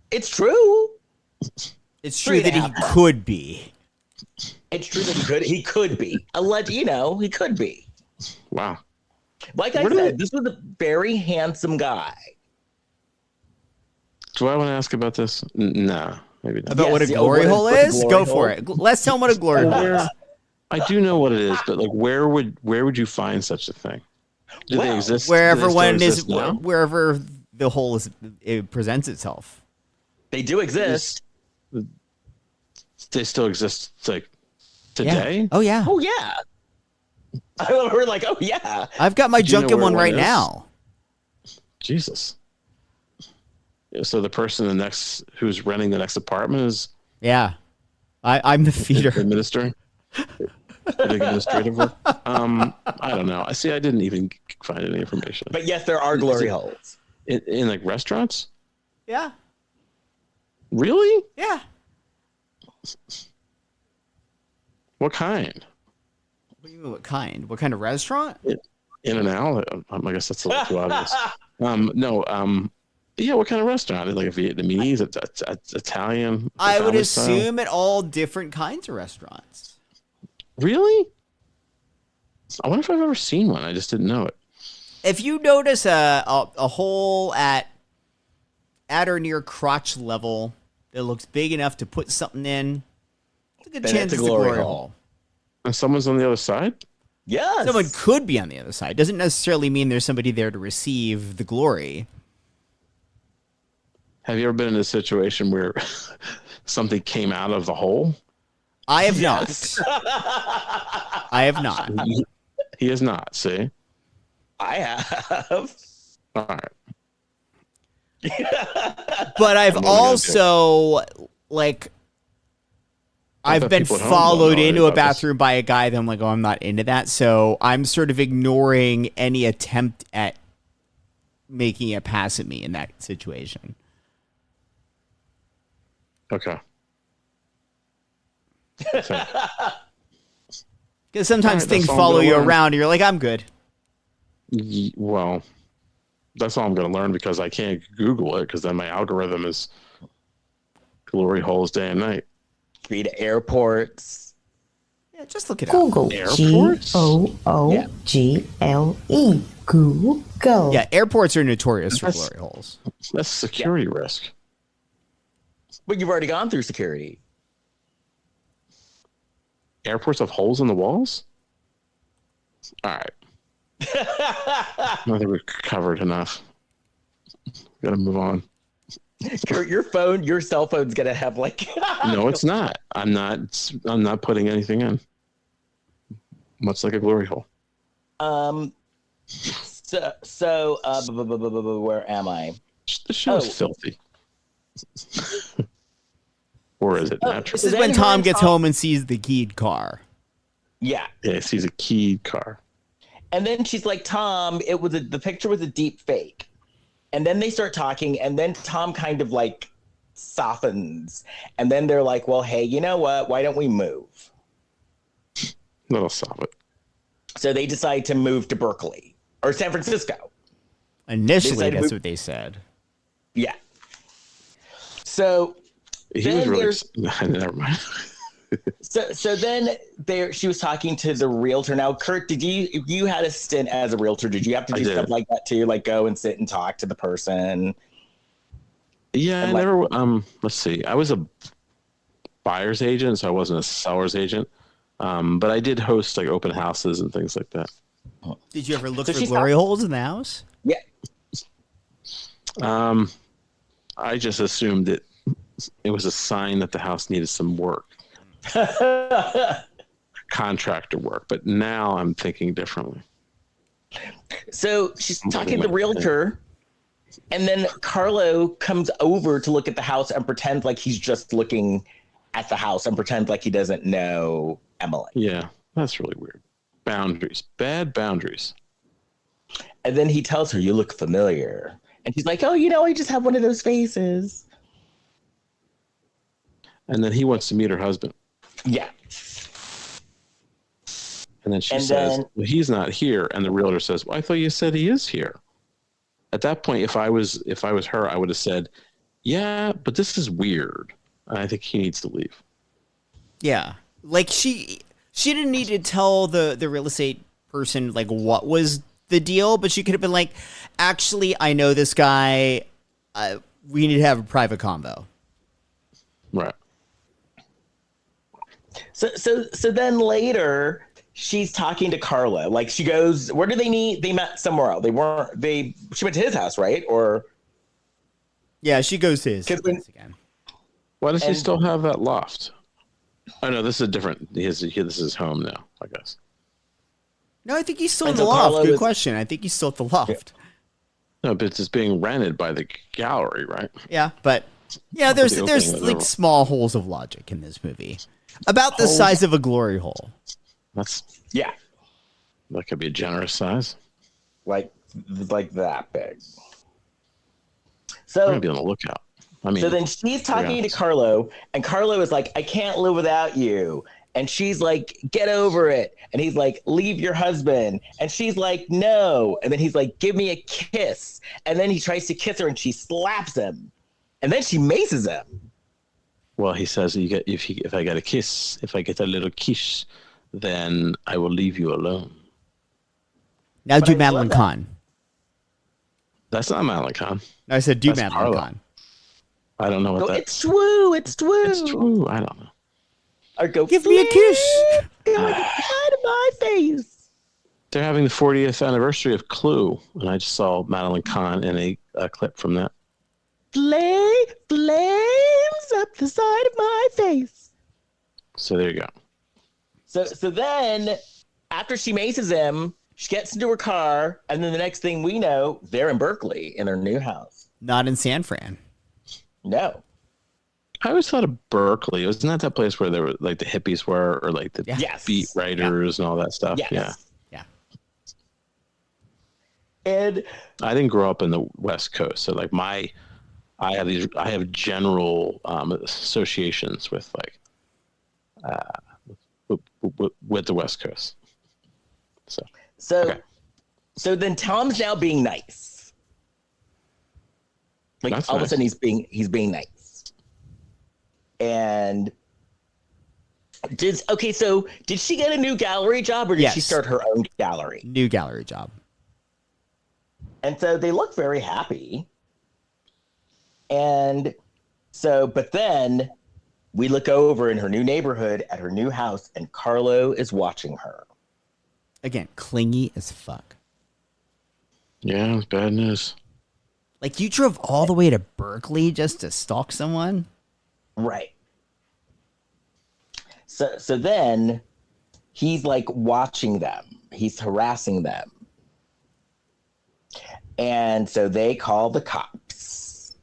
It's true. It's true that he could be. It's true that he could be. He could be. Wow. Like I said, this was a very handsome guy. Do I want to ask about this? No, maybe not. About what a glory hole is? Go for it. Let's tell him what a glory hole is. I do know what it is, but where would you find such a thing? Do they exist? Wherever now? wherever the hole it presents itself. They do exist. They still exist today? Yeah. Oh yeah. Oh yeah. We're like, oh yeah. I've got my junk in one right now. Jesus. Yeah, so the person who's renting the next apartment is I'm the feeder. Administering. Administrative work. I don't know. I didn't even find any information. But yes, there are glory holes. In restaurants? Yeah. Really? Yeah. What kind? What do you mean, what kind? What kind of restaurant? In and out. I guess that's a little too obvious. No. Yeah, what kind of restaurant? Like a Vietnamese, Italian? I would family style? assume at all different kinds of restaurants. Really? I wonder if I've ever seen one. I just didn't know it. If you notice a hole at or near crotch level that looks big enough to put something in, it's a good Then chance it's it's a the glory glory hole. hole. And someone's on the other side? Yes. Someone could be on the other side. Doesn't necessarily mean there's somebody there to receive the glory. Have you ever been in a situation where something came out of the hole? I have not. I have not. He is not, see? I have. All right. But I've I'm only gonna also, like, I've bet been people at home followed don't know into a about this. bathroom by a guy that I'm like, oh, I'm not into that. So I'm sort of ignoring any attempt at making a pass at me in that situation. Okay. So, Because sometimes Alright, things that's all I'm follow gonna you learn. around and you're like, I'm good. well, that's all I'm going to learn because I can't Google it because then my algorithm is glory holes day and night. Read airports. Yeah, just look it up. Google. Airports? Google. Google. Yeah, airports are notorious for That's- glory holes. That's security risk. But you've already gone through security. Airports have holes in the walls? All right. I think we've covered enough. Gotta move on. Your cell phone's gonna have like. No, it's not. I'm not putting anything in. Much like a glory hole. Where am I? The show's Oh. filthy. Or is it natural? This is Then when her Tom and gets Tom- home and sees the keyed car. Yeah, Yeah, he sees a keyed car. and then she's like, "Tom, the picture was a deep fake." And then they start talking, and then Tom kind of like softens, and then they're like, "Well, hey, you know what? Why don't we move?" That'll solve it. So they decide to move to Berkeley or San Francisco. Initially, decided to that's move- what they said. Yeah. So He Then was really. there's- Never mind. So then she was talking to the realtor. Now, Kurt, you had a stint as a realtor? Did you have to I do did. stuff like that too, like go and sit and talk to the person? Yeah, I And like- never. Let's see. I was a buyer's agent, so I wasn't a seller's agent. But I did host like open houses and things like that. Did you ever look So for she's glory holes in the house? Yeah. I just assumed it was a sign that the house needed some work, contractor work. But now I'm thinking differently. So she's talking to the realtor, and then Carlo comes over to look at the house and pretend like he's just looking at the house and pretend like he doesn't know Emily. Yeah, that's really weird. Boundaries, bad boundaries. And then he tells her, "You look familiar." And she's like, "Oh, I just have one of those faces." And then he wants to meet her husband. Yeah. And then she And says, then- well, he's not here. And the realtor says, well, I thought you said he is here. At that point, if I was her, I would have said, yeah, but this is weird. I think he needs to leave. Yeah. Like she didn't need to tell the real estate person like what was the deal, but she could have been like, actually, I know this guy. We need to have a private convo. Right. So then later she's talking to Carlo. Like she goes, where do they meet? They met somewhere else. She went to his house, right? Or Yeah, she goes to his Because when- place again. Why does he And- still have that loft? Oh, no, this is different. This is his home now, I guess. No, I think he's still in And the so loft. Carlo Good is- question. I think he's still at the loft. No, but it's being rented by the gallery, right? Yeah, but yeah, there's the there's opening of like the- small holes of logic in this movie, about the Holes? size of a glory hole. That yeah, could be a generous size. like that big. I'm So going to be on the lookout. I mean, So then she's talking Yeah. to Carlo, and Carlo is like, "I can't live without you." And she's like, get over it. And he's like, leave your husband. And she's like, no. And then he's like, give me a kiss. And then he tries to kiss her and she slaps him. And then she maces him. Well, he says, if I get a kiss, if I get a little kiss, then I will leave you alone. Now But do I Madeline love that. Kahn. That's not Madeline Kahn. No, I said do That's Madeline Carlo. Kahn. I don't know what Go, that. it's true. It's true. It's true. I don't know. Or go, Give me a kiss. Go out of my face. They're having the 40th anniversary of Clue, and I just saw Madeline Kahn in a clip from that. Flames up the side of my face. So there you go. So then, after she maces him, she gets into her car, and then the next thing we know, they're in Berkeley in their new house. Not in San Fran. No. I always thought of Berkeley. Wasn't that place where there were like the hippies were, or like the Yes. beat writers and all that stuff? Yes. Yeah. Yeah. And I didn't grow up in the West Coast, so like I have general associations with like with the West Coast. so Okay. so then Tom's now being nice. Like That's all of a nice. sudden he's being nice. And did she get a new gallery job or did she Yes. start her own gallery? New gallery job. And so they look very happy. And so, but then we look over in her new neighborhood at her new house, and Carlo is watching her. Again, clingy as fuck. Yeah, it's bad news. Like you drove all the way to Berkeley just to stalk someone? Right. So then he's like watching them. He's harassing them. And so they call the cops.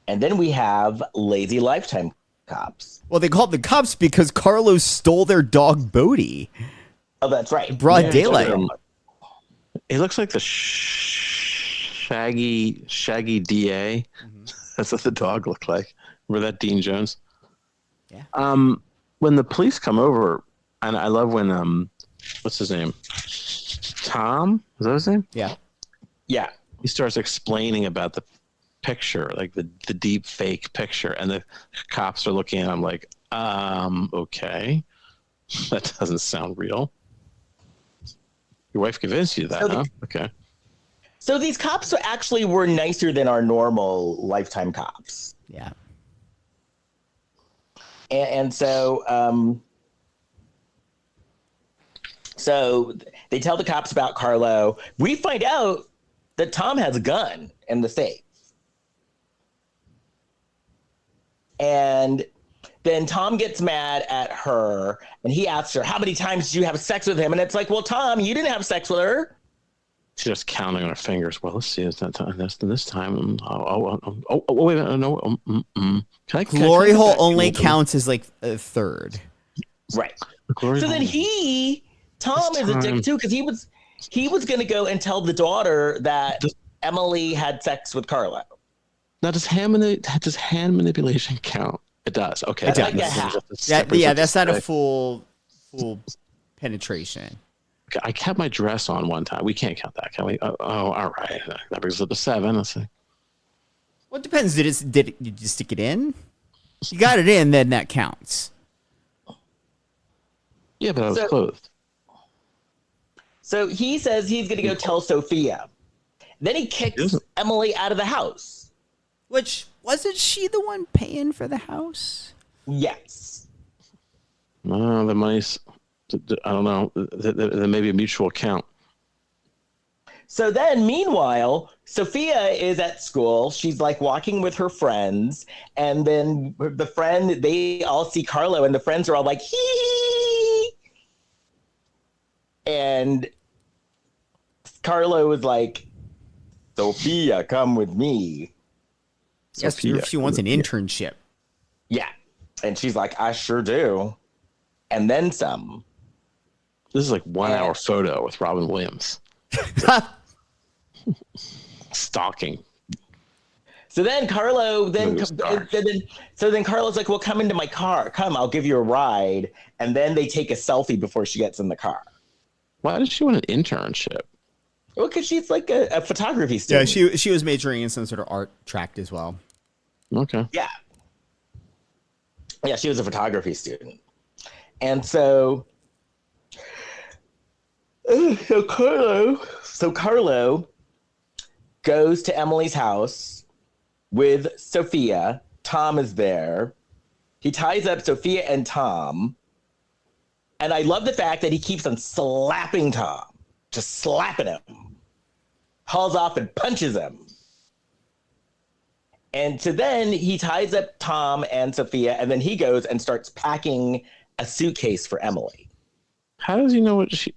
And then we have lazy Lifetime cops. Well, they called the cops because Carlos stole their dog Bodie. Oh, that's right. Broad daylight. It looks like the shaggy DA. That's what the dog looked like. Remember that Dean Jones? Yeah. When the police come over, and I love when what's his name? Tom? Is that his name? Yeah. Yeah. He starts explaining about the picture, like the deep fake picture, and the cops are looking at him like, okay, that doesn't sound real. Your wife convinced you that, So huh? Okay. So these cops actually were nicer than our normal Lifetime cops. Yeah. And so they tell the cops about Carlo. We find out that Tom has a gun in the safe. And then Tom gets mad at her and he asks her, how many times did you have sex with him? And it's like, well, Tom, you didn't have sex with her. She's just counting on her fingers. Well, let's see. It's that time. That's this time. Wait a minute. No. Can I? Glory go hole back? only counts as like a third. Right. Glory So then hole. Tom This is a dick time- too, because he was going to go and tell the daughter that Emily had sex with Carlo. Now, does hand manipulation count? It does. Okay. That's it like does. a half. That's not a full penetration. Okay, I kept my dress on one time. We can't count that, can we? Oh, all right. That brings it to 7. Let's see. Well, it depends. Did you stick it in? You got it in, then that counts. Yeah, but I was So- clothed. So he says he's going to go tell Sophia. Then he kicks Isn't- Emily out of the house. Which wasn't she the one paying for the house? Yes. No, the money's. I don't know. There may be a mutual account. So then, meanwhile, Sophia is at school. She's like walking with her friends. And then they all see Carlo, and the friends are all like, hee hee. And Carlo is like, Sophia, come with me. Yes, Sophia. she wants an internship. Yeah. And she's like, I sure do. And then some. This is like 1 hour photo with Robin Williams stalking. So then Carlo so then Carlo's like, well, come into my car. Come, I'll give you a ride. And then they take a selfie before she gets in the car. Why did she want an internship? Well, because she's like a photography student. Yeah, she was majoring in some sort of art track as well. Okay. Yeah. Yeah, she was a photography student. And so Carlo goes to Emily's house with Sophia. Tom is there. He ties up Sophia and Tom. And I love the fact that he keeps on slapping Tom, just slapping him. Hauls off and punches him. And so then he ties up Tom and Sophia, and then he goes and starts packing a suitcase for Emily. How does he know what she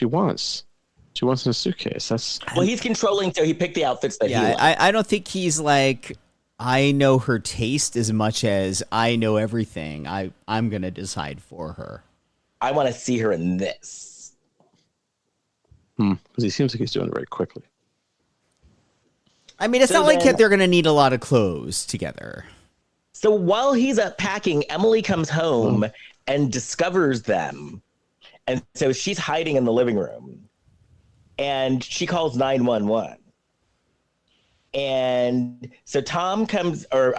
wants? She wants in a suitcase. Well, he's controlling, so he picked the outfits that he liked. I don't think he's like, I know her taste as much as I know everything. I'm going to decide for her. I want to see her in this. Because he seems like he's doing it very quickly. I mean, it's not like they're going to need a lot of clothes together. So while he's up packing, Emily comes home and discovers them. And so she's hiding in the living room. And she calls 911. And so Tom comes, or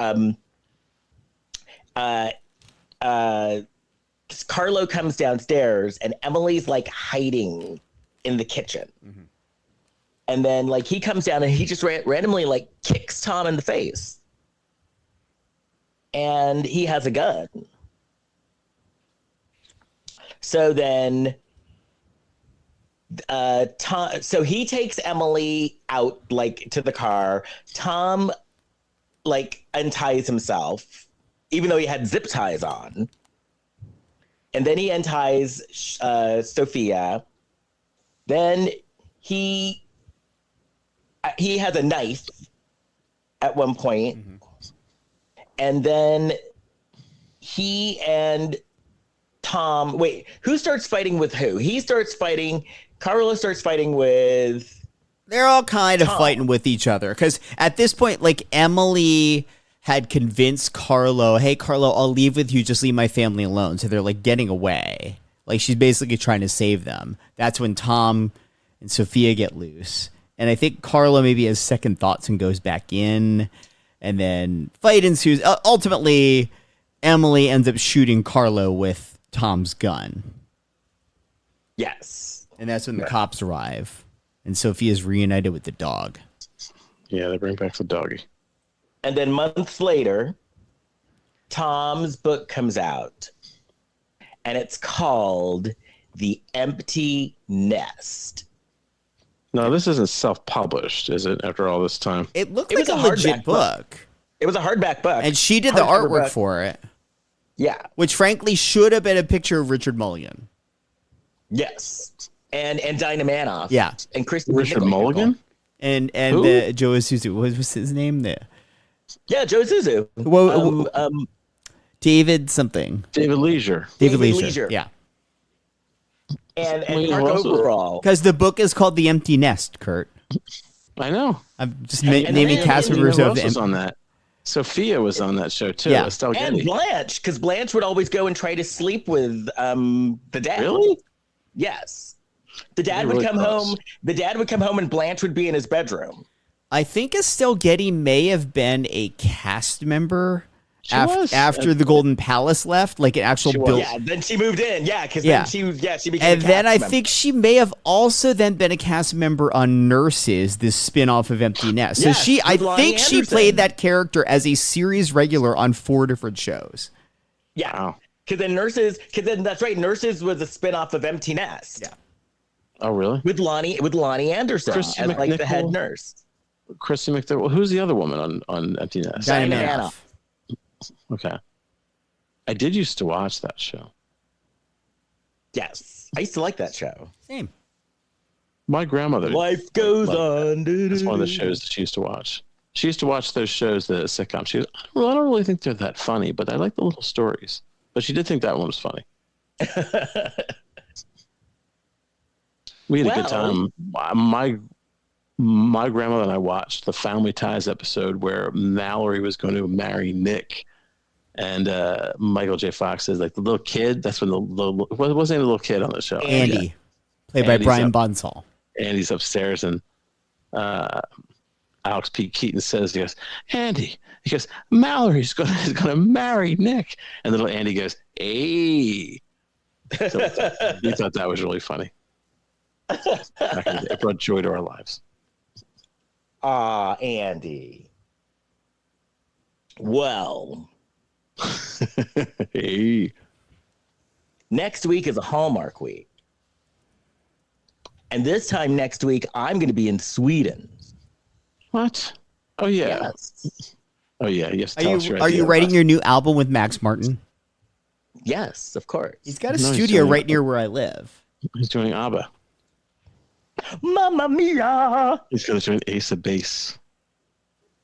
Carlo comes downstairs, and Emily's like hiding in the kitchen. Mm-hmm. And then like he comes down and he just randomly like kicks Tom in the face. And he has a gun. So then so he takes Emily out like to the car. Tom like unties himself, even though he had zip ties on. And then he unties Sophia. Then he has a knife at one point. Mm-hmm. And then he and Tom, wait, who starts fighting with who? Carlo starts fighting with... They're all kind of fighting with each other. Because at this point, like, Emily had convinced Carlo, hey, Carlo, I'll leave with you. Just leave my family alone. So they're, like, getting away. Like, she's basically trying to save them. That's when Tom and Sophia get loose. And I think Carlo maybe has second thoughts and goes back in. And then fight ensues. Ultimately, Emily ends up shooting Carlo with Tom's gun. Yes. And that's when the cops arrive. And Sophia's reunited with the dog. Yeah, they bring back the doggy. And then months later, Tom's book comes out. And it's called The Empty Nest. No, this isn't self-published, is it, after all this time? It looked like a legit book. It was a hardback book. And she did the artwork for it. Yeah. Which, frankly, should have been a picture of Richard Mulligan. Yes. And Dinah Manoff. Yeah. And Kristen Richard Mulligan? And Joe Isuzu. What was his name there? Yeah, Joe Isuzu. David something. David Leisure. David Leisure. Yeah. And Mark Overall. Because the book is called The Empty Nest, Kurt. I know. I'm just naming cast members of was on that. Sophia was on that show too. Yeah. Estelle And Getty. Blanche, because Blanche would always go and try to sleep with the dad. Really? Yes. The dad would come home. The dad would come home and Blanche would be in his bedroom. I think Estelle Getty may have been a cast member after the Golden Palace left, like an actual build. Yeah, then she moved in. Yeah, because then she became and a then cast I think she may have also then been a cast member on Nurses, this spin-off of Empty Nest. So Yes, I with Lonnie think she Anderson. played that character as a series regular on 4 different shows. Yeah. Wow. Because then that's right. Nurses was a spinoff of Empty Nest. Yeah. Oh, really? With Lonnie Anderson Christy as like the head McNichol? nurse. Christy McDowell. Who's the other woman on Empty Nest? Dinah Dinah Manoff. Manoff. Okay. I did used to watch that show. Yes. I used to like that show. Same. My grandmother. Life goes on. That's one of the shows that she used to watch. She used to watch those shows, the sitcoms. She goes, I don't really think they're that funny, but I like the little stories. But she did think that one was funny. We had a good time. My my grandmother and I watched the Family Ties episode where Mallory was going to marry Nick, and Michael J. Fox says like the little kid. That's when what was the name of the little kid on the show? Andy, played by Brian Bonsall. Andy's upstairs, and Alex P. Keaton says, he goes, Andy. He goes, Mallory's going to marry Nick, and little Andy goes, hey. So we thought that was really funny. It brought joy to our lives. Andy. Well, Hey. next week is a Hallmark week. And this time next week, I'm going to be in Sweden. What? Oh, yeah. Yes. Oh, yeah. Yes. Are you writing your new album with Max Martin? Yes, of course. He's got a studio right near where I live. He's doing ABBA. Mamma mia! He's going to join Ace of Base.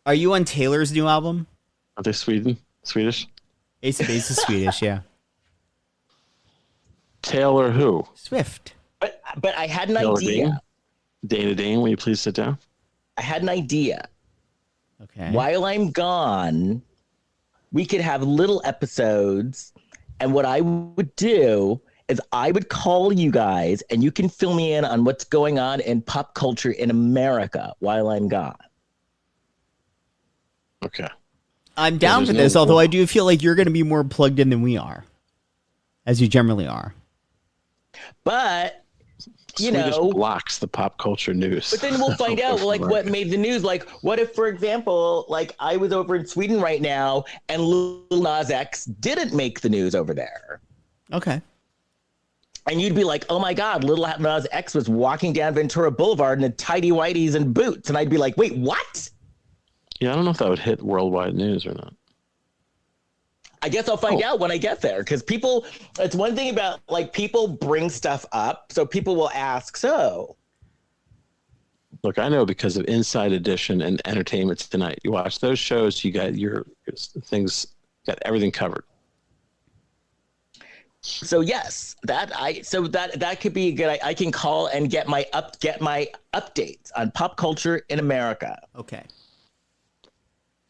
Are you on Taylor's new album? Are they Swedish? Ace of Base is Swedish, yeah. Taylor who? Swift. But I had an Taylor idea. Dana Dane, will you please sit down? I had an idea. Okay. While I'm gone, we could have little episodes. And what I would do is I would call you guys and you can fill me in on what's going on in pop culture in America while I'm gone. Okay. I'm down for this, although I do feel like you're going to be more plugged in than we are, as you generally are. But, you Swedish know, blocks the pop culture news. but then we'll find out like what made the news. Like, what if, for example, like I was over in Sweden right now and Lil Nas X didn't make the news over there? Okay. And you'd be like, oh my God, Lil Nas X was walking down Ventura Boulevard in a tidy whities and boots. And I'd be like, wait, what? Yeah, I don't know if that would hit worldwide news or not. I guess I'll find out when I get there. Because people, it's one thing about like people bring stuff up. So people will ask, so. Look, I know because of Inside Edition and Entertainment Tonight. You watch those shows, you got your things, got everything covered. So yes, that could be good. I can call and get my updates on pop culture in America. Okay.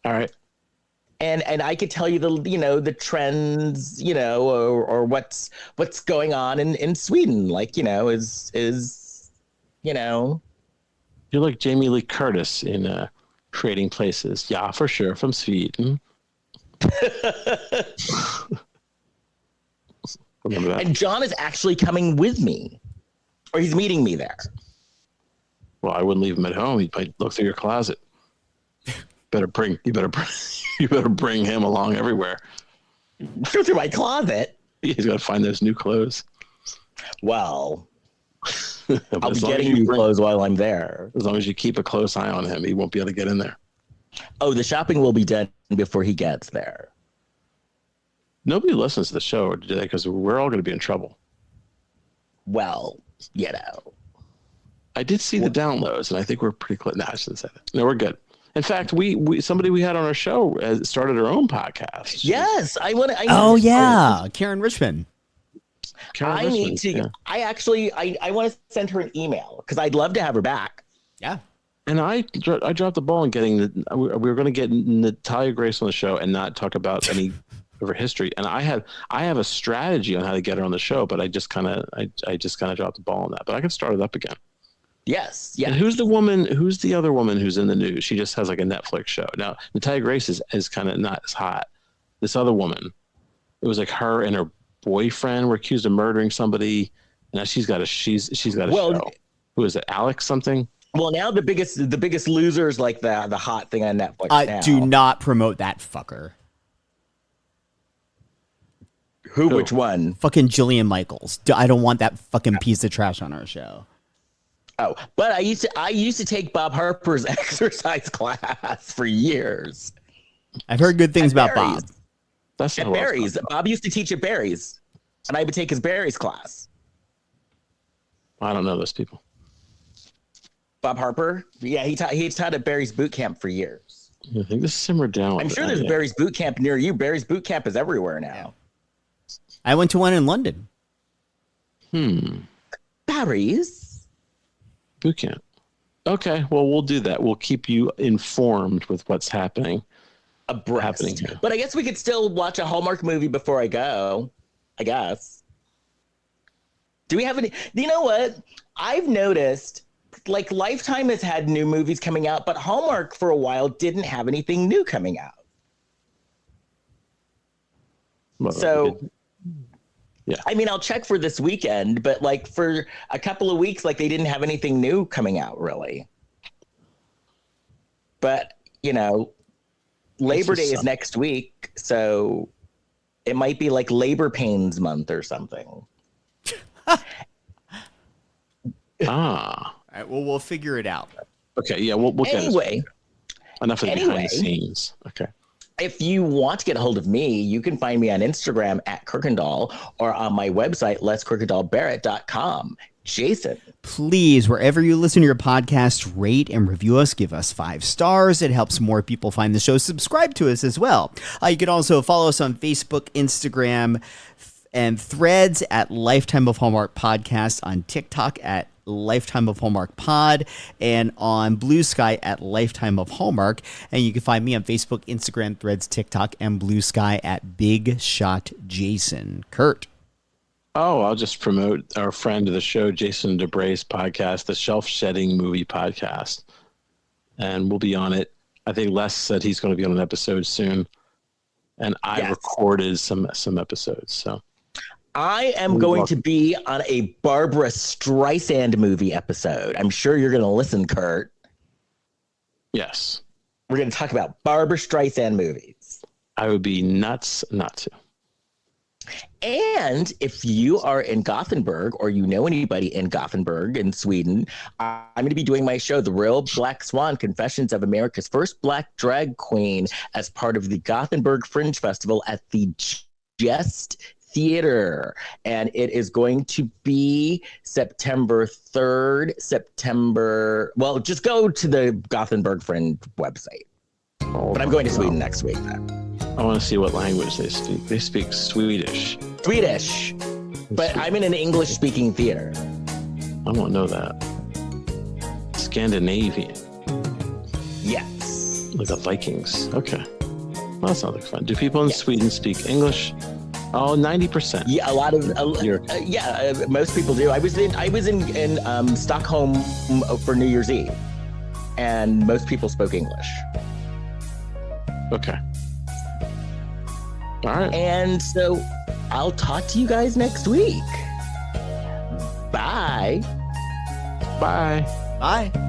All right. And I could tell you the trends, or what's going on in Sweden, like, is You're like Jamie Lee Curtis in Trading Places. Yeah, for sure, from Sweden. Remember that? And John is actually coming with me, or he's meeting me there. Well, I wouldn't leave him at home. He might look through your closet. You better bring him along everywhere. Go through my closet. He's got to find those new clothes. Well, I'll be getting new clothes while I'm there. As long as you keep a close eye on him, he won't be able to get in there. Oh, the shopping will be done before he gets there. Nobody listens to the show today because we're all going to be in trouble. Well, I did see the downloads, and I think we're pretty close. No, I shouldn't say that. No, we're good. In fact, we somebody we had on our show started her own podcast. Yes, I want to. Oh yeah, Karen Richmond. I need to. Yeah. I want to send her an email because I'd love to have her back. Yeah. And I dropped the ball in getting we were going to get Natalia Grace on the show and not talk about any of her history. And I have a strategy on how to get her on the show, but I just kind of dropped the ball on that. But I can start it up again. Yes. Yeah. And who's the other woman who's in the news? She just has like a Netflix show. Now, Natalia Grace is kind of not as hot. This other woman, it was like her and her boyfriend were accused of murdering somebody. And now she's got a show. Who is it? Alex something? Well, now the biggest losers like the hot thing on Netflix now. Do not promote that fucker. Who? Which one? Fucking Jillian Michaels. I don't want that fucking piece of trash on our show. Oh, but I used to take Bob Harper's exercise class for years. I've heard good things about Barry's. Bob. That's at Barry's. Bob used to teach at Barry's, and I would take his Barry's class. I don't know those people. Bob Harper? Yeah, he taught at Barry's boot camp for years. I think this simmered down. I'm sure there's a Barry's boot camp near you. Barry's boot camp is everywhere now. I went to one in London. Barry's boot camp. Okay, well, we'll do that. We'll keep you informed with what's happening. Abreast. Here. But I guess we could still watch a Hallmark movie before I go. I guess. Do we have any? You know what? I've noticed, like, Lifetime has had new movies coming out, but Hallmark for a while didn't have anything new coming out. Well, So, yeah. I mean, I'll check for this weekend, but like for a couple of weeks, like they didn't have anything new coming out really. But, you know, Labor Day is next week, so it might be like Labor Pains Month or something. Ah. All right, well, we'll figure it out. Okay, yeah, we'll get Anyway, enough of the behind the scenes. Okay. if you want to get a hold of me, you can find me on Instagram at Kirkendall or on my website, leskirkendallbarrett.com. Jason. Please, wherever you listen to your podcast, rate and review us. Give us 5 stars. It helps more people find the show. Subscribe to us as well. You can also follow us on Facebook, Instagram, and Threads at Lifetime of Hallmark Podcast, on TikTok at Lifetime of Hallmark Pod, and on Blue Sky at Lifetime of Hallmark. And you can find me on Facebook, Instagram, Threads, TikTok, and Blue Sky at Big Shot Jason. Kurt. Oh, I'll just promote our friend of the show, Jason DeBray's podcast, the Shelf Shedding Movie Podcast. And we'll be on it. I think Les said he's going to be on an episode soon. And I recorded some episodes. So I am going to be on a Barbara Streisand movie episode. I'm sure you're going to listen, Kurt. Yes. We're going to talk about Barbara Streisand movies. I would be nuts not to. And if you are in Gothenburg or you know anybody in Gothenburg in Sweden, I'm going to be doing my show, The Real Black Swan, Confessions of America's First Black Drag Queen, as part of the Gothenburg Fringe Festival at the Jest Theater. And it is going to be September 3rd, Well, just go to the Gothenburg Fringe website. But I'm going to Sweden next week. I want to see what language they speak. They speak Swedish. But I'm in an English-speaking theater. I won't know that. Scandinavian. Yes. Like the Vikings. Okay. Well, that sounds like fun. Do people in Sweden speak English? Oh, 90%. Yeah, a lot of most people do. I was in Stockholm for New Year's Eve, and most people spoke English. Okay. All right. And so I'll talk to you guys next week. Bye. Bye. Bye.